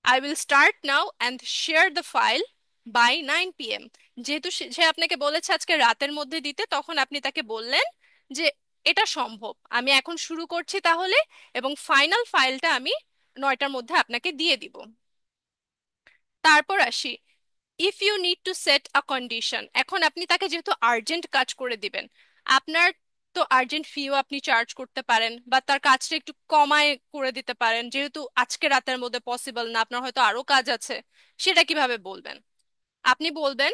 I will start now and share the file by 9 p.m. যেহেতু সে আপনাকে বলেছে আজকে রাতের মধ্যে দিতে, তখন আপনি তাকে বললেন যে এটা সম্ভব, আমি এখন শুরু করছি তাহলে, এবং ফাইনাল ফাইলটা আমি 9টার মধ্যে আপনাকে দিয়ে দিব। তারপর আসি, if you need to set a condition. এখন আপনি তাকে যেহেতু আর্জেন্ট কাজ করে দিবেন, আপনার তো আর্জেন্ট ফিও আপনি চার্জ করতে পারেন, বা তার কাজটা একটু কমায় করে দিতে পারেন, যেহেতু আজকে রাতের মধ্যে পসিবল না, আপনার হয়তো আরো কাজ আছে। সেটা কিভাবে বলবেন? আপনি বলবেন,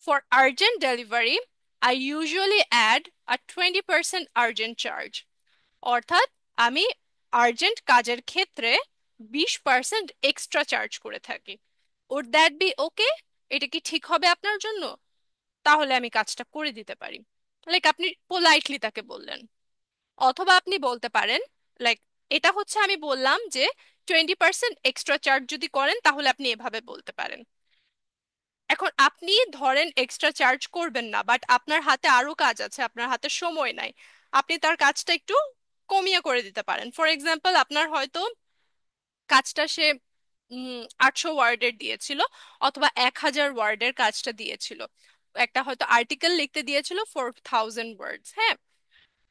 for urgent delivery I usually add a 20% urgent charge. অর্থাৎ আমি আর্জেন্ট কাজের ক্ষেত্রে 20% এক্সট্রা চার্জ করে থাকি। উড দ্যাট বি ওকে? এটা কি ঠিক হবে আপনার জন্য? তাহলে আমি কাজটা করে দিতে পারি। লাইক আপনি পোলাইটলি তাকে বললেন। অথবা আপনি বলতে পারেন, লাইক, এটা হচ্ছে আমি বললাম যে 20% এক্সট্রা চার্জ যদি করেন তাহলে আপনি এভাবে বলতে পারেন। এখন আপনি ধরেন এক্সট্রা চার্জ করবেন না, বাট আপনার হাতে আরো কাজ আছে, আপনার হাতে সময় নাই, আপনি তার কাজটা একটু কমিয়ে করে দিতে পারেন। ফর এক্সাম্পল, আপনার হয়তো কাজটা সে 800 ওয়ার্ডের দিয়েছিল, অথবা 1000 ওয়ার্ডের কাজটা দিয়েছিল, একটা হয়তো আর্টিকেল লিখতে দিয়েছিল 4000 ওয়ার্ডস। হ্যাঁ,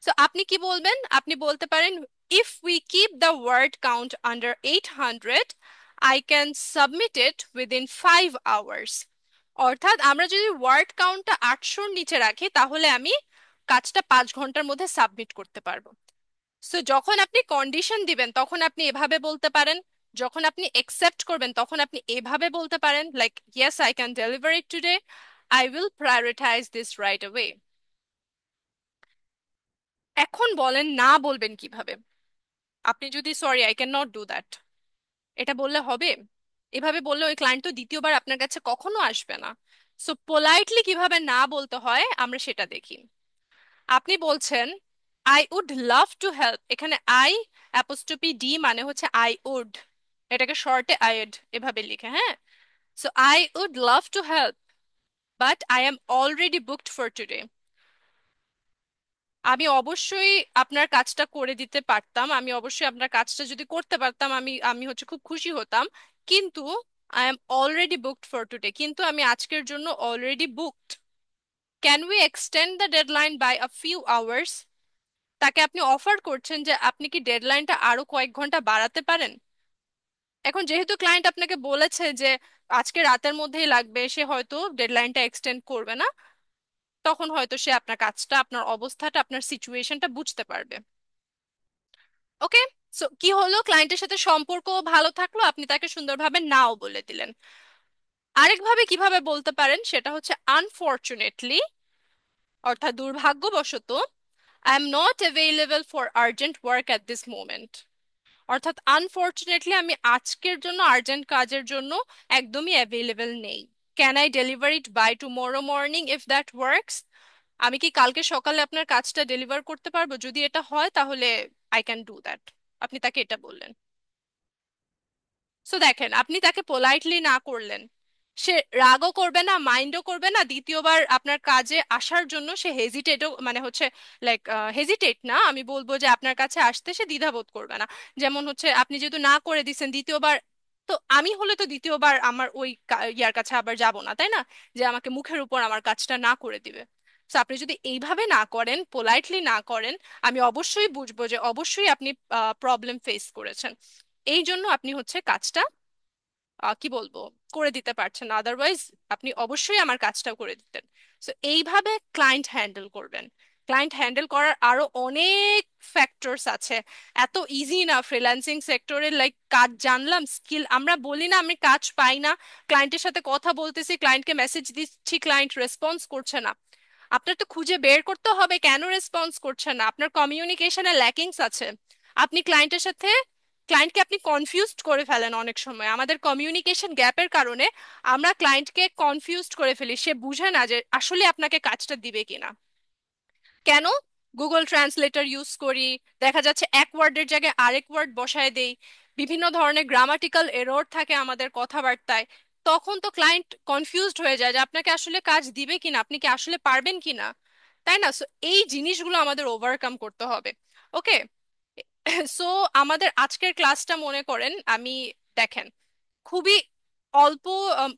তো আপনি কি বলবেন? আপনি বলতে পারেন, if we keep the word count under 800, I can submit it within 5 hours. অর্থাৎ আমরা যদি ওয়ার্ড কাউন্টটা 800-র নিচে রাখি তাহলে আমি কাজটা 5 ঘন্টার মধ্যে সাবমিট করতে পারবো। সো যখন আপনি কন্ডিশন দিবেন তখন আপনি এভাবে বলতে পারেন, যখন আপনি একসেপ্ট করবেন তখন আপনি এভাবে বলতে পারেন, like, yes I can deliver it today, I will prioritise this right away. এখন বলেন না বলবেন কিভাবে? আপনি যদি sorry I can not do that এটা বললে হবে? এভাবে বললে ওই ক্লায়েন্ট তো দ্বিতীয়বার আপনার কাছে কখনো আসবে না। সো পোলাইটলি কিভাবে না বলতে হয় আমরা সেটা দেখি। আপনি বলছেন, I would love to help. এখানে আই অ্যাপোস্ট্রোফি ডি মানে হচ্ছে আই উড, এটাকে শর্টে আইড এভাবে লিখে। হ্যাঁ, so I would love to help, but I am already booked for today. আমি অবশ্যই আপনার কাজটা করে দিতে পারতাম, আমি অবশ্যই আপনার কাজটা যদি করতে পারতাম আমি আমি হচ্ছে খুব খুশি হতাম, কিন্তু I am already booked for today, কিন্তু আমি আজকের জন্য already booked. Can we extend the deadline by a few hours? তাকে আপনি অফার করছেন যে আপনি কি ডেডলাইনটা আরো কয়েক ঘন্টা বাড়াতে পারেন। এখন যেহেতু ক্লায়েন্ট আপনাকে বলেছে যে আজকে রাতের মধ্যেই লাগবে, সে হয়তো ডেডলাইনটা এক্সটেন্ড করবে না, তখন হয়তো সে আপনার কাজটা, আপনার অবস্থাটা, আপনার সিচুয়েশনটা বুঝতে পারবে। ওকে, সো কি হলো, ক্লায়েন্টের সাথে সম্পর্ক ভালো থাকলো, আপনি তাকে সুন্দরভাবে নাও বলে দিলেন। আরেকভাবে কিভাবে বলতে পারেন সেটা হচ্ছে আনফরচুনেটলি, অর্থাৎ দুর্ভাগ্যবশত, I am not available for urgent work at this moment. অর্থাৎ আনফরচুনেটলি আমি আজকের জন্য আর্জেন্ট কাজের জন্য একদমই অ্যাভেলেবল নেই। Can I deliver it by tomorrow morning if that works? আমি কি কালকে সকালে আপনার কাজটা ডেলিভার করতে পারবো? যদি এটা হয় তাহলে আই ক্যান ডু দ্যাট। আপনি তাকে এটা বললেন। সো দেখেন, আপনি তাকে পোলাইটলি না করলেন, সে রাগও করবে না, মাইন্ডও করবে না, দ্বিতীয়বার আপনার কাজে আসার জন্য সে হেজিটেটও মানে হচ্ছে, লাইক, হেজিটেট না, আমি বলবো যে আপনার কাছে আসতে সে দ্বিধাবোধ করবে না। যেমন হচ্ছে আপনি যেহেতু না করে দিচ্ছেন দ্বিতীয়বার, তো আমি হলে তো দ্বিতীয়বার আমার ওই ইয়ার কাছে আবার যাব না, তাই না, যে আমাকে মুখের উপর আমার কাজটা না করে দিবে। তো আপনি যদি এইভাবে না করেন, পোলাইটলি না করেন, আমি অবশ্যই বুঝবো যে অবশ্যই আপনি প্রবলেম ফেস করেছেন, এই জন্য আপনি হচ্ছে কাজটা কি বলবো করে দিতে পারছেন না, আদারওয়াইজ আপনি অবশ্যই আমার কাজটা করে দিতেন। সো এইভাবে ক্লায়েন্ট হ্যান্ডেল করবেন। ক্লায়েন্ট হ্যান্ডেল করার আরো অনেক ফ্যাক্টরস আছে, এত ইজি না ফ্রিল্যান্সিং সেক্টরে। লাইক, কাজ জানলাম, স্কিল, আমরা বলি না আমি কাজ পাই না, ক্লায়েন্টের সাথে কথা বলতেছি, ক্লায়েন্টকে মেসেজ দিচ্ছি, ক্লায়েন্ট রেসপন্স করছে না। আপনার তো খুঁজে বের করতে হবে কেন রেসপন্স করছে না, আপনার কমিউনিকেশনে ল্যাকিংস আছে। আপনি ক্লায়েন্টের সাথে, ক্লায়েন্টকে আপনি কনফিউজড করে ফেলেন অনেক সময়, আমাদের কমিউনিকেশন গ্যাপের কারণে আমরা ক্লায়েন্টকে কনফিউজড করে ফেলি, সে বুঝে না যে আসলে আপনাকে কাজটা দিবে কিনা। কেন? গুগল ট্রান্সলেটর ইউজ করি, দেখা যাচ্ছে এক ওয়ার্ডের জায়গায় আরেক ওয়ার্ড বসায় দেই, বিভিন্ন ধরনের গ্রামাটিক্যাল এরর থাকে আমাদের কথাবার্তায়, তখন তো ক্লায়েন্ট কনফিউজড হয়ে যায় যে আপনাকে আসলে কাজ দিবে কিনা, আপনি কি আসলে পারবেন কিনা, তাই না? সো এই জিনিসগুলো আমাদের ওভারকাম করতে হবে। ওকে। সো আমাদের আজকের ক্লাসটা মনে করেন আমি, দেখেন, খুবই অল্প,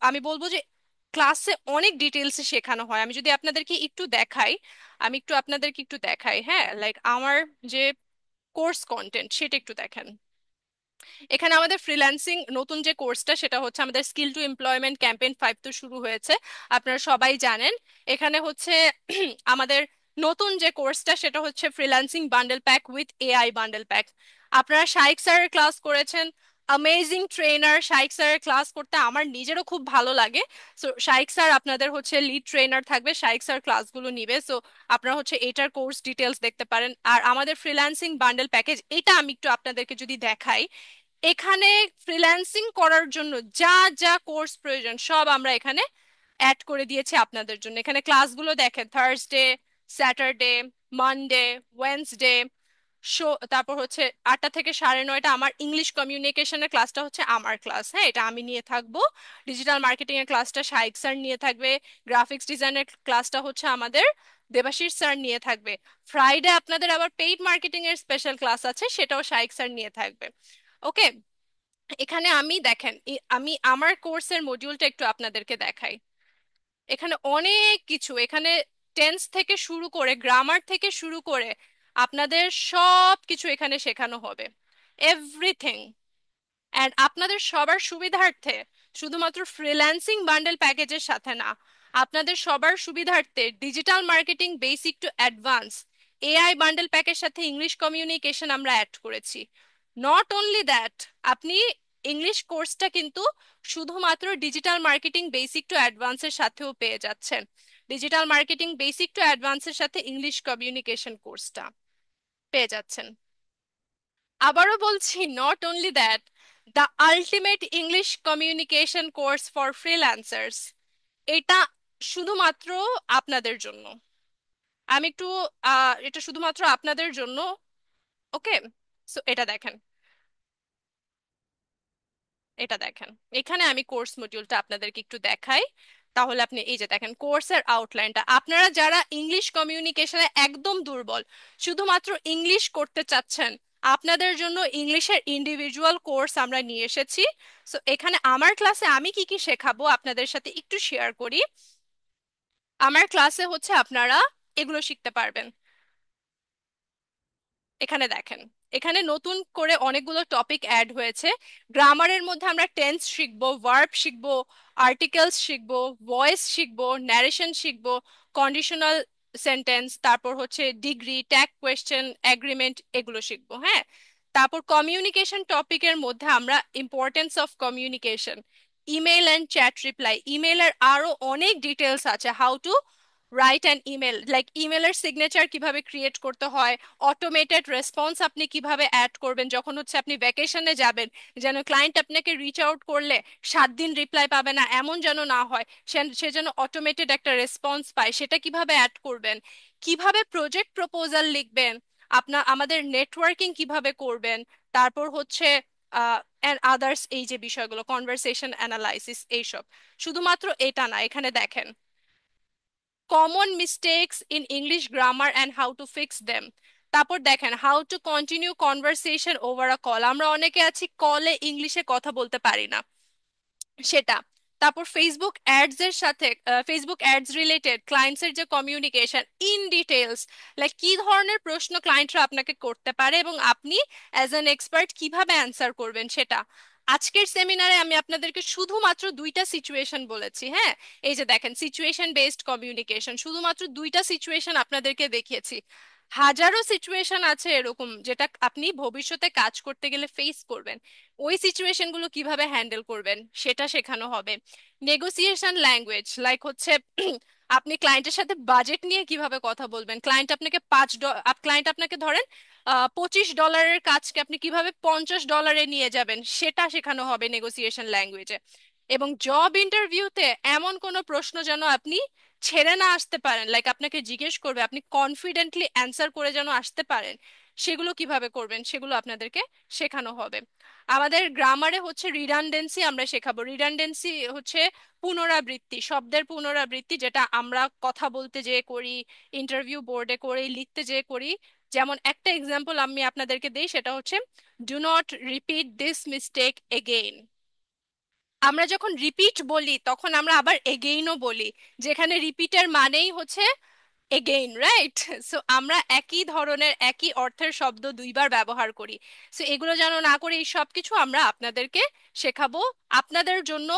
আমি বলবো যে ক্লাসে অনেক ডিটেলসে শেখানো হয়। আমি যদি আপনাদেরকে একটু দেখাই, আমি একটু আপনাদেরকে একটু দেখাই, হ্যাঁ, লাইক আমার যে কোর্স কন্টেন্ট সেটা একটু দেখেন। এখানে আমাদের ফ্রিল্যান্সিং নতুন যে কোর্সটা সেটা হচ্ছে আমাদের স্কিল টু এমপ্লয়মেন্ট ক্যাম্পেইন 5 তো শুরু হয়েছে, আপনারা সবাই জানেন। এখানে হচ্ছে আমাদের নতুন যে কোর্সটা সেটা হচ্ছে freelancing bundle pack with AI bundle pack. আপনারা শাইক স্যারের ক্লাস করেছেন, অ্যামেজিং ট্রেনার। শাইক স্যারের ক্লাস করতে আমার নিজেরও খুব ভালো লাগে। সো শাইক স্যার আপনাদের হচ্ছে লিড ট্রেনার থাকবে, শাইক স্যার ক্লাসগুলো নিবে। সো আপনারা হচ্ছে এটার কোর্স ডিটেলস দেখতে পারেন। আর আমাদের ফ্রিল্যান্সিং বান্ডেল প্যাকেজ, এটা আমি একটু আপনাদেরকে যদি দেখাই, এখানে ফ্রিল্যান্সিং করার জন্য যা যা কোর্স প্রয়োজন সব আমরা এখানে অ্যাড করে দিয়েছি আপনাদের জন্য। এখানে ক্লাসগুলো দেখেন, থার্সডে, স্যাটারডে, মানডে, ওয়েন্সডে, তারপর হচ্ছে 8টা থেকে 9:30 আমার ইংলিশ কমিউনিকেশনের ক্লাসটা হচ্ছে আমার ক্লাস, হ্যাঁ, এটা আমি নিয়ে থাকবো। ডিজিটাল মার্কেটিং এর ক্লাসটা শাইক স্যার নিয়ে থাকবে। গ্রাফিক্স ডিজাইনের ক্লাসটা হচ্ছে আমাদের দেবাশিস স্যার নিয়ে থাকবে। ফ্রাইডে আপনাদের আবার পেইড মার্কেটিং এর স্পেশাল ক্লাস আছে, সেটাও শাইক স্যার নিয়ে থাকবে। ওকে। এখানে আমি দেখেন, আমি আমার কোর্সের মডিউলটা একটু আপনাদেরকে দেখাই। এখানে অনেক কিছু, এখানে টেন্স থেকে শুরু করে, গ্রামার থেকে শুরু করে আপনাদের সব কিছু এখানে শেখানো হবে, এভরিথিং। অ্যান্ড আপনাদের সবার সুবিধার্থে, শুধুমাত্র ফ্রিল্যান্সিং বান্ডেল প্যাকেজের সাথে না, আপনাদের সবার সুবিধার্থে digital marketing basic to advance AI bundle প্যাকের সাথে ইংলিশ কমিউনিকেশন আমরা অ্যাড করেছি। নট অনলি দ্যাট, আপনি ইংলিশ কোর্সটা কিন্তু শুধুমাত্র ডিজিটাল মার্কেটিং বেসিক টু অ্যাডভান্সের সাথেও পেয়ে যাচ্ছেন। ডিজিটাল মার্কেটিং বেসিক টু অ্যাডভান্সের সাথে ইংলিশ কমিউনিকেশন কোর্সটা পেয়ে যাচ্ছেন। আবারও বলছি, not only that, the ultimate English communication course for freelancers, এটা শুধুমাত্র আপনাদের জন্য। আমি একটু এটা শুধুমাত্র আপনাদের জন্য। ওকে। সো এটা দেখেন, এটা দেখেন, এখানে আমি কোর্স মডিউলটা আপনাদেরকে একটু দেখাই। তাহলে আপনি এই যে দেখেন কোর্সের আউটলাইনটা, আপনারা যারা ইংলিশ কমিউনিকেশনে একদম দুর্বল, শুধুমাত্র ইংলিশ করতে চাচ্ছেন, আপনাদের জন্য ইংলিশের ইন্ডিভিজুয়াল কোর্স আমরা নিয়ে এসেছি। সো এখানে আমার ক্লাসে আমি কি কি শেখাবো আপনাদের সাথে একটু শেয়ার করি। আমার ক্লাসে হচ্ছে আপনারা এগুলো শিখতে পারবেন। এখানে দেখেন, এখানে নতুন করে অনেকগুলো টপিক অ্যাড হয়েছে। গ্রামারের মধ্যে আমরা টেন্স শিখবো, ভার্ব শিখবো, আর্টিকেলস শিখবো, ভয়েস শিখবো, ন্যারেশন শিখবো, কন্ডিশনাল সেন্টেন্স, তারপর হচ্ছে ডিগ্রি, ট্যাগ কোয়েশ্চেন, এগ্রিমেন্ট, এগুলো শিখবো, হ্যাঁ। তারপর কমিউনিকেশন টপিকের মধ্যে আমরা importance of communication, email and chat reply, ইমেলের আরো অনেক ডিটেলস আছে, how to write an email, like ইমেলের সিগনেচার কিভাবে ক্রিয়েট করতে হয়, অটোমেটেড রেসপন্স আপনি কিভাবে অ্যাড করবেন যখন হচ্ছে আপনি ভ্যাকেশনে যাবেন, যেন ক্লায়েন্ট আপনাকে রিচ আউট করলে 7 দিন রিপ্লাই পাবে না, এমন যেন না হয়, সে যেন অটোমেটেড একটা রেসপন্স পায়, সেটা কিভাবে অ্যাড করবেন, কিভাবে প্রজেক্ট প্রপোজাল লিখবেন, আমাদের নেটওয়ার্কিং কিভাবে করবেন, তারপর হচ্ছে অ্যান্ড আদার্স, এই যে বিষয়গুলো, কনভারসেশন অ্যানালাইসিস, এইসব। শুধুমাত্র এটা না, এখানে দেখেন common mistakes in English grammar and how to fix them. তারপর দেখেন how to continue conversation over a call, আমরা অনেকে আছি কলে ইংলিশে কথা বলতে পারি না, সেটা। তারপর ফেসবুক অ্যাডস এর সাথে, ফেসবুক অ্যাডস রিলেটেড ক্লায়েন্টস এর যে কমিউনিকেশন ইন ডিটেলস, লাইক কি ধরনের প্রশ্ন ক্লায়েন্টরা আপনাকে করতে পারে এবং আপনি অ্যাজ অ্যান এক্সপার্ট কিভাবে অ্যান্সার করবেন, সেটা। আজকের সেমিনারে আমি আপনাদেরকে শুধুমাত্র 2টা সিচুয়েশন বলেছি, হ্যাঁ। এই যে দেখেন, সিচুয়েশন বেসড কমিউনিকেশন, শুধুমাত্র 2টা সিচুয়েশন আপনাদেরকে দেখিয়েছি। হাজারো সিচুয়েশন আছে এরকম যেটা আপনি ভবিষ্যতে কাজ করতে গেলে ফেস করবেন, ওই সিচুয়েশন গুলো কিভাবে হ্যান্ডেল করবেন সেটা শেখানো হবে। নেগোসিয়েশন ল্যাঙ্গুয়েজ, লাইক হচ্ছে আপনি ক্লায়েন্টের সাথে বাজেট নিয়ে কিভাবে কথা বলবেন, ক্লায়েন্ট আপনাকে ধরেন $25 কাজকে আপনি কিভাবে $50 নিয়ে যাবেন, সেটা শেখানো হবে নেগোসিয়েশন ল্যাঙ্গুয়েজে। এবং জব ইন্টারভিউতে এমন কোনো প্রশ্ন যেন আপনি ছেড়ে না আসতে পারেন, লাইক আপনাকে জিজ্ঞেস করবে, আপনি কনফিডেন্টলি অ্যান্সার করে যেন আসতে পারেন। সেগুলো কিভাবে করবেন সেগুলো আপনাদেরকে শেখানো হবে। আমাদের গ্রামারে হচ্ছে রিডান্ডেন্সি আমরা শেখাবো। রিডান্ডেন্সি হচ্ছে পুনরাবৃত্তি, শব্দের পুনরাবৃত্তি, যেটা আমরা কথা বলতে যেয়ে করি, ইন্টারভিউ বোর্ডে করি, লিখতে যেয়ে করি। যেমন একটা এক্সাম্পল আমি আপনাদেরকে দিই, সেটা হচ্ছে do not repeat this mistake again. আমরা যখন রিপিট বলি তখন আমরা আবার এগেইনও বলি, যেখানে রিপিটের মানেই হচ্ছে এগেইন, রাইট? সো আমরা একই ধরনের একই অর্থের শব্দ দুইবার ব্যবহার করি। সো এগুলো যেন না করে এই সব কিছু আমরা আপনাদেরকে শেখাবো। আপনাদের জন্য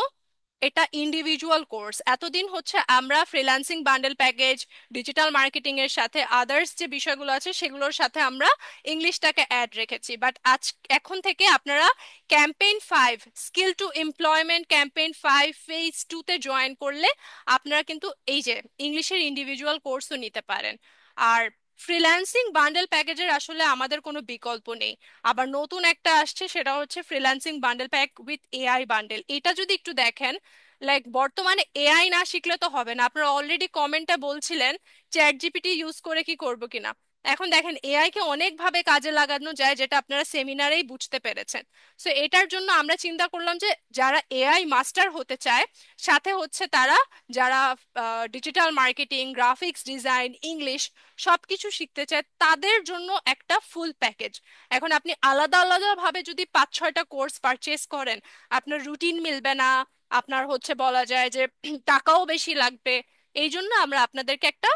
এটা ইন্ডিভিজুয়াল কোর্স। এতদিন হচ্ছে আমরা freelancing bundle package, digital marketing এর সাথে আদার্স যে বিষয়গুলো আছে সেগুলোর সাথে আমরা ইংলিশটাকে অ্যাড রেখেছি, বাট এখন থেকে আপনারা campaign 5, skill to employment campaign 5 phase 2 তে জয়েন করলে আপনারা কিন্তু এই যে ইংলিশের ইন্ডিভিজুয়াল কোর্সও নিতে পারেন। আর ফ্রিল্যান্সিং বান্ডেল প্যাকেজের আসলে আমাদের কোনো বিকল্প নেই। আবার নতুন একটা আসছে, সেটা হচ্ছে freelancing bundle pack with AI bundle. এটা যদি একটু দেখেন, লাইক বর্তমানে এআই না শিখলে তো হবে না। আপনারা অলরেডি কমেন্টে বলছিলেন চ্যাট জিপিটি ইউজ করে কি করবো কিনা। এখন দেখেন এআই কে অনেক ভাবে কাজে লাগানো যায়, যেটা আপনারা সেমিনারেই বুঝতে পেরেছেন। সো এটার জন্য আমরা চিন্তা করলাম যে যারা এআই মাস্টার হতে চায়, সাথে হচ্ছে তারা যারা digital marketing, graphics design, English সবকিছু শিখতে চায়, তাদের জন্য একটা ফুল প্যাকেজ। এখন আপনি আলাদা আলাদা ভাবে যদি 5-6টা কোর্স পারচেজ করেন, আপনার রুটিন মিলবে না, আপনার হচ্ছে বলা যায় যে টাকাও বেশি লাগবে। এই জন্য আমরা আপনাদেরকে একটা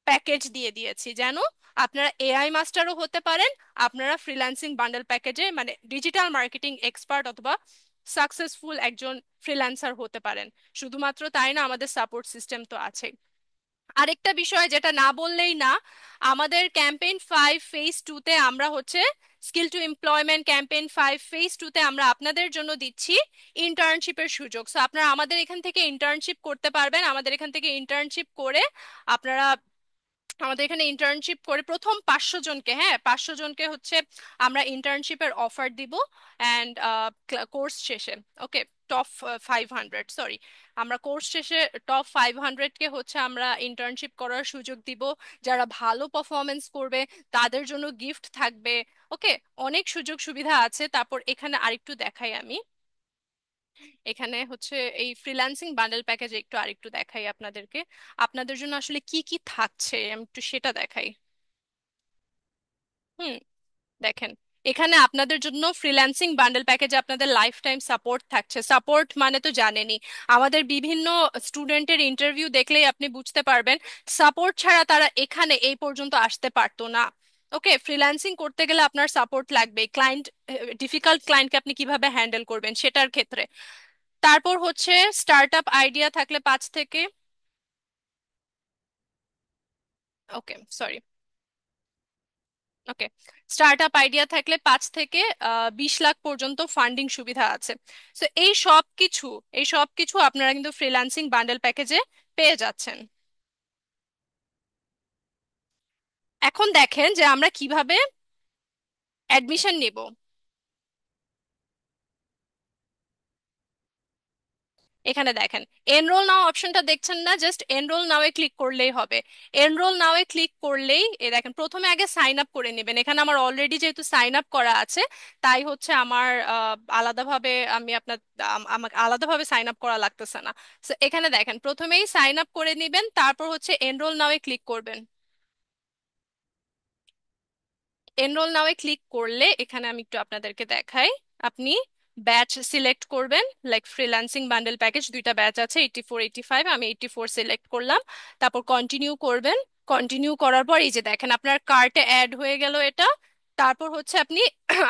প্যাকেজ দিয়ে দিয়েছি, যেন আপনারা এআই মাস্টারও হতে পারেন, আপনারা ফ্রিল্যান্সিং বান্ডেল প্যাকেজে মানে ডিজিটাল মার্কেটিং এক্সপার্ট অথবা সাকসেসফুল একজন ফ্রিল্যান্সার হতে পারেন। শুধুমাত্র তাই না, আমাদের সাপোর্ট সিস্টেম তো আছে। আরেকটা বিষয় যেটা না বললেই না, আমাদের ক্যাম্পেইন 5 ফেজ 2 তে আমরা হচ্ছে skill to employment campaign 5 phase 2 তে আমরা আপনাদের জন্য দিচ্ছি ইন্টার্নশিপের সুযোগ। সো আপনারা আমাদের এখান থেকে ইন্টার্নশিপ করতে পারবেন। আমাদের এখান থেকে ইন্টার্নশিপ করে আপনারা, আমাদের এখানে ইন্টার্নশিপ করে প্রথম 500 জনকে, হ্যাঁ 500 জনকে হচ্ছে আমরা ইন্টার্নশিপের অফার দিব। অ্যান্ড কোর্স শেষে, ওকে, টপ 500, সরি, আমরা কোর্স শেষে টপ 500কে হচ্ছে আমরা ইন্টার্নশিপ করার সুযোগ দিব। যারা ভালো পারফরমেন্স করবে তাদের জন্য গিফট থাকবে। ওকে, অনেক সুযোগ সুবিধা আছে। তারপর এখানে আরেকটু দেখাই আমি, এখানে হচ্ছে এই ফ্রিল্যান্সিং বান্ডেল প্যাকেজে একটু আরেকটু দেখাই আপনাদেরকে, আপনাদের জন্য আসলে কি কি থাকছে আমি একটু সেটা দেখাই। হুম, দেখেন, এখানে আপনাদের জন্য ফ্রিল্যান্সিং বান্ডেল প্যাকেজে আপনাদের লাইফ টাইম সাপোর্ট থাকছে। সাপোর্ট মানে তো জানেনই, আমাদের বিভিন্ন স্টুডেন্টের ইন্টারভিউ দেখলেই আপনি বুঝতে পারবেন সাপোর্ট ছাড়া তারা এখানে এই পর্যন্ত আসতে পারতো না। ওকে, ফ্রিল্যান্সিং করতে গেলে আপনার সাপোর্ট লাগবে। ক্লায়েন্ট, ডিফিকাল্ট ক্লায়েন্টকে আপনি কিভাবে হ্যান্ডেল করবেন সেটার ক্ষেত্রে। তারপর হচ্ছে স্টার্ট আপ আইডিয়া থাকলে 5 থেকে, ওকে সরি, ওকে, স্টার্ট আপ আইডিয়া থাকলে 5 থেকে 20 লাখ পর্যন্ত ফান্ডিং সুবিধা আছে। তো এই সব কিছু আপনারা কিন্তু ফ্রিল্যান্সিং বান্ডেল প্যাকেজে পেয়ে যাচ্ছেন। এখন দেখেন যে আমরা কিভাবে অ্যাডমিশন নিব। এখানে দেখেন, এনরোল নাও অপশনটা দেখছেন না? জাস্ট এনরোল নাও এ ক্লিক করলেই হবে। এনরোল নাও এ ক্লিক করলেই এ দেখেন, প্রথমে আগে সাইন আপ করে নেবেন। এখানে আমার অলরেডি যেহেতু সাইন আপ করা আছে, তাই হচ্ছে আমার আলাদাভাবে আমি আপনার আমাকে আলাদাভাবে সাইন আপ করা লাগতেছে না। So, এখানে দেখেন প্রথমেই সাইন আপ করে নেবেন, তারপর হচ্ছে এনরোল নাও এ ক্লিক করবেন। এনরোল নাও এ ক্লিক করলে এখানে আমি একটু আপনাদেরকে দেখাই, আপনি ব্যাচ সিলেক্ট করবেন। লাইক ফ্রিল্যান্সিং বান্ডেল প্যাকেজ 2টা ব্যাচ আছে, 84 85, আমি 84 সিলেক্ট করলাম। তারপর কন্টিনিউ করবেন। কন্টিনিউ করার পর এই যে দেখেন আপনার কার্টে অ্যাড হয়ে গেল এটা। তারপর হচ্ছে আপনি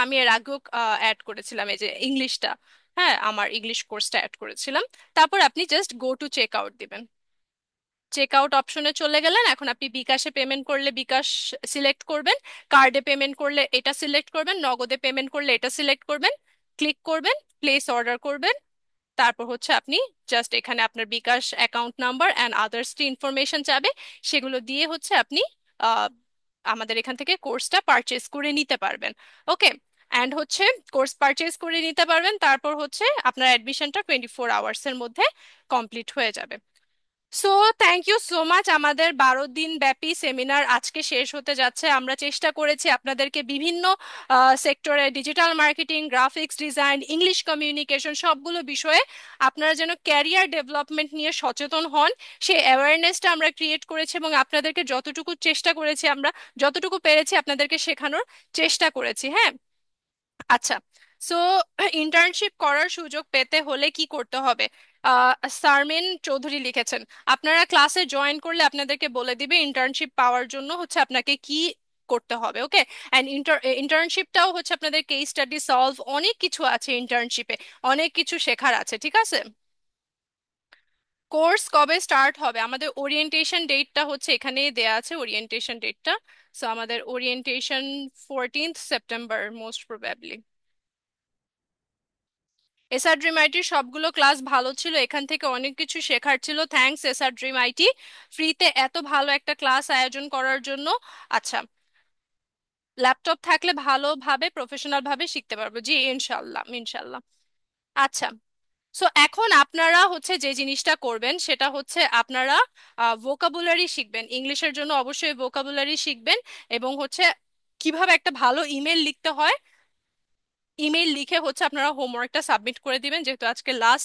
আমি এর আগেও অ্যাড করেছিলাম এই যে ইংলিশটা, হ্যাঁ আমার ইংলিশ কোর্সটা অ্যাড করেছিলাম। তারপর আপনি just go to check out দিবেন। চেক আউট অপশনে চলে গেলেন। এখন আপনি বিকাশে পেমেন্ট করলে বিকাশ সিলেক্ট করবেন, কার্ডে পেমেন্ট করলে এটা সিলেক্ট করবেন, নগদে পেমেন্ট করলে এটা সিলেক্ট করবেন, ক্লিক করবেন, প্লেস অর্ডার করবেন। তারপর হচ্ছে আপনি জাস্ট এখানে আপনার bKash account number and others টি ইনফরমেশন চাবে, সেগুলো দিয়ে হচ্ছে আপনি আহ, আমাদের এখান থেকে কোর্সটা পারচেজ করে নিতে পারবেন। ওকে, অ্যান্ড হচ্ছে কোর্স পারচেজ করে নিতে পারবেন, তারপর হচ্ছে আপনার অ্যাডমিশনটা 24 আওয়ার্সের মধ্যে কমপ্লিট হয়ে যাবে। So thank you so much. আমাদের 12 দিন ব্যাপী সেমিনার আজকে শেষ হতে যাচ্ছে। আমরা চেষ্টা করেছি আপনাদেরকে বিভিন্ন সেক্টরে, digital marketing, graphics design, English communication, সবগুলো বিষয়ে আপনারা যেন ক্যারিয়ার ডেভেলপমেন্ট নিয়ে সচেতন হন, সেই অ্যাওয়ারনেসটা আমরা ক্রিয়েট করেছি এবং আপনাদেরকে যতটুকু চেষ্টা করেছি, আমরা যতটুকু পেরেছি আপনাদেরকে শেখানোর চেষ্টা করেছি। হ্যাঁ, আচ্ছা। সো ইন্টার্নশিপ করার সুযোগ পেতে হলে কি করতে হবে? সারমিন চৌধুরী লিখেছেন, আপনারা ক্লাসে জয়েন করলে আপনাদেরকে বলে দিবে ইন্টার্নশিপ পাওয়ার জন্য হচ্ছে আপনাকে কি করতে হবে। ওকে, অ্যান্ড ইন্টার্নশিপটাও হচ্ছে আপনাদের কেস স্টাডি সলভ, অনেক কিছু আছে ইন্টার্নশিপে, অনেক কিছু শেখার আছে। ঠিক আছে, কোর্স কবে স্টার্ট হবে? আমাদের ওরিয়েন্টেশন ডেটটা হচ্ছে এখানেই দেয়া আছে, ওরিয়েন্টেশন ডেটটা। সো আমাদের orientation 14th September most probably. SR dream আইটির সবগুলো ক্লাস ভালো ছিল, এখান থেকে অনেক কিছু শেখার ছিল। থ্যাঙ্কস এসআর ড্রিম আইটি, ফ্রিতে এত ভালো একটা ক্লাস আয়োজন করার জন্য। আচ্ছা, ল্যাপটপ থাকলে ভালোভাবে প্রফেশনাল ভাবে শিখতে পারবো। জি, ইনশাল্লাহ ইনশাল্লাহ। আচ্ছা, সো এখন আপনারা হচ্ছে যে জিনিসটা করবেন সেটা হচ্ছে আপনারা ভোকাবুলারি শিখবেন। ইংলিশের জন্য অবশ্যই ভোকাবুলারি শিখবেন, এবং হচ্ছে কিভাবে একটা ভালো ইমেল লিখতে হয়। ইমেল লিখে হচ্ছে আপনারা হোমওয়ার্কটা সাবমিট করে দিবেন, যেহেতু আজকে লাস্ট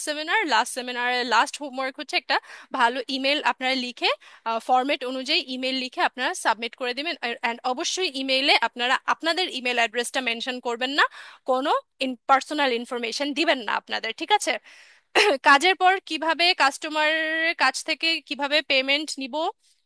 সেমিনারের লাস্ট হোমওয়ার্ক হচ্ছে একটা ভালো ইমেল আপনারা লিখে, ফরম্যাট অনুযায়ী ইমেল লিখে আপনারা সাবমিট করে দিবেন। অ্যান্ড অবশ্যই ইমেইলে আপনারা আপনাদের ইমেল অ্যাড্রেসটা মেনশন করবেন না, কোনো পার্সোনাল ইনফরমেশন দিবেন না আপনাদের। ঠিক আছে? কাজের পর কিভাবে কাস্টমারের কাছ থেকে কিভাবে পেমেন্ট নিব,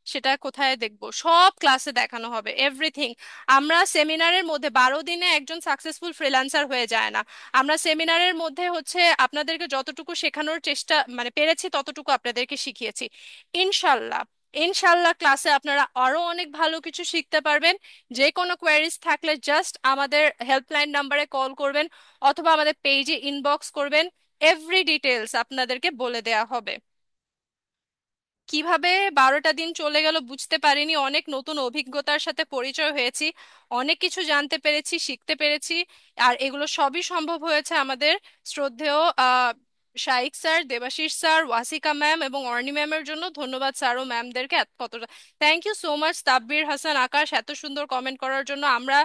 সেটা কোথায় দেখবো, সব ক্লাসে দেখানো হবে এভরিথিং। আমরা সেমিনারের মধ্যে 12 দিনে একজন সাকসেসফুল ফ্রিল্যান্সার হয়ে যায় না। আমরা সেমিনারের মধ্যে হচ্ছে আপনাদেরকে যতটুকু শেখানোর চেষ্টা মানে পেরেছি ততটুকু আপনাদেরকে শিখিয়েছি। ইনশাল্লাহ, ইনশাল্লাহ ক্লাসে আপনারা আরো অনেক ভালো কিছু শিখতে পারবেন। যে কোনো কোয়ারিজ থাকলে জাস্ট আমাদের হেল্পলাইন নাম্বারে কল করবেন, অথবা আমাদের পেজে ইনবক্স করবেন। এভরি ডিটেলস আপনাদেরকে বলে দেয়া হবে। কিভাবে 12টা দিন চলে গেল বুঝতে পারিনি, অনেক নতুন অভিজ্ঞতার সাথে পরিচয় হয়েছি, অনেক কিছু জানতে পেরেছি, শিখতে পেরেছি। আর এগুলো সবই সম্ভব হয়েছে আমাদের শ্রদ্ধেয় Shaik sir, Debashis sir, Wasika ma'am এবং অর্ণি ম্যামের জন্য। ধন্যবাদ স্যার ও ম্যামদেরকে কতটা। Thank you so much Tabbir Hasan Akash, এত সুন্দর কমেন্ট করার জন্য। আমরা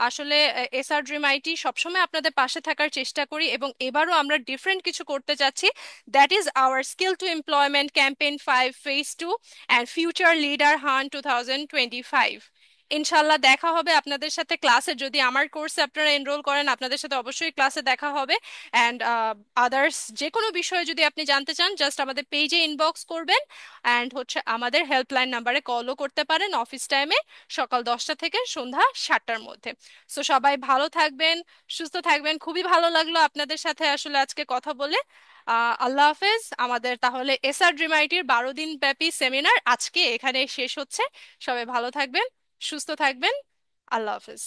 আসলে এসআর ড্রিম আইটি সবসময় আপনাদের পাশে থাকার চেষ্টা করি, এবং এবারও আমরা ডিফারেন্ট কিছু করতে চাচ্ছি। That is our skill to employment campaign 5 phase 2 and future leader hunt 2025। ইনশাল্লাহ দেখা হবে আপনাদের সাথে ক্লাসে, যদি আমার কোর্সে আপনারা এনরোল করেন আপনাদের সাথে অবশ্যই ক্লাসে দেখা হবে। অ্যান্ড আদার্স যে কোনো বিষয়ে যদি আপনি জানতে চান জাস্ট আমাদের পেজে ইনবক্স করবেন, অ্যান্ড হচ্ছে আমাদের হেল্পলাইন নাম্বারে কলও করতে পারেন অফিস টাইমে, সকাল 10টা থেকে সন্ধ্যা 7টার মধ্যে। সো সবাই ভালো থাকবেন, সুস্থ থাকবেন। খুবই ভালো লাগলো আপনাদের সাথে আসলে আজকে কথা বলে। আল্লাহ হাফেজ। আমাদের তাহলে এসআর ড্রিম আইটির 12 দিন ব্যাপী সেমিনার আজকে এখানে শেষ হচ্ছে। সবাই ভালো থাকবেন, সুস্থ থাকবেন। আল্লাহ হাফেজ।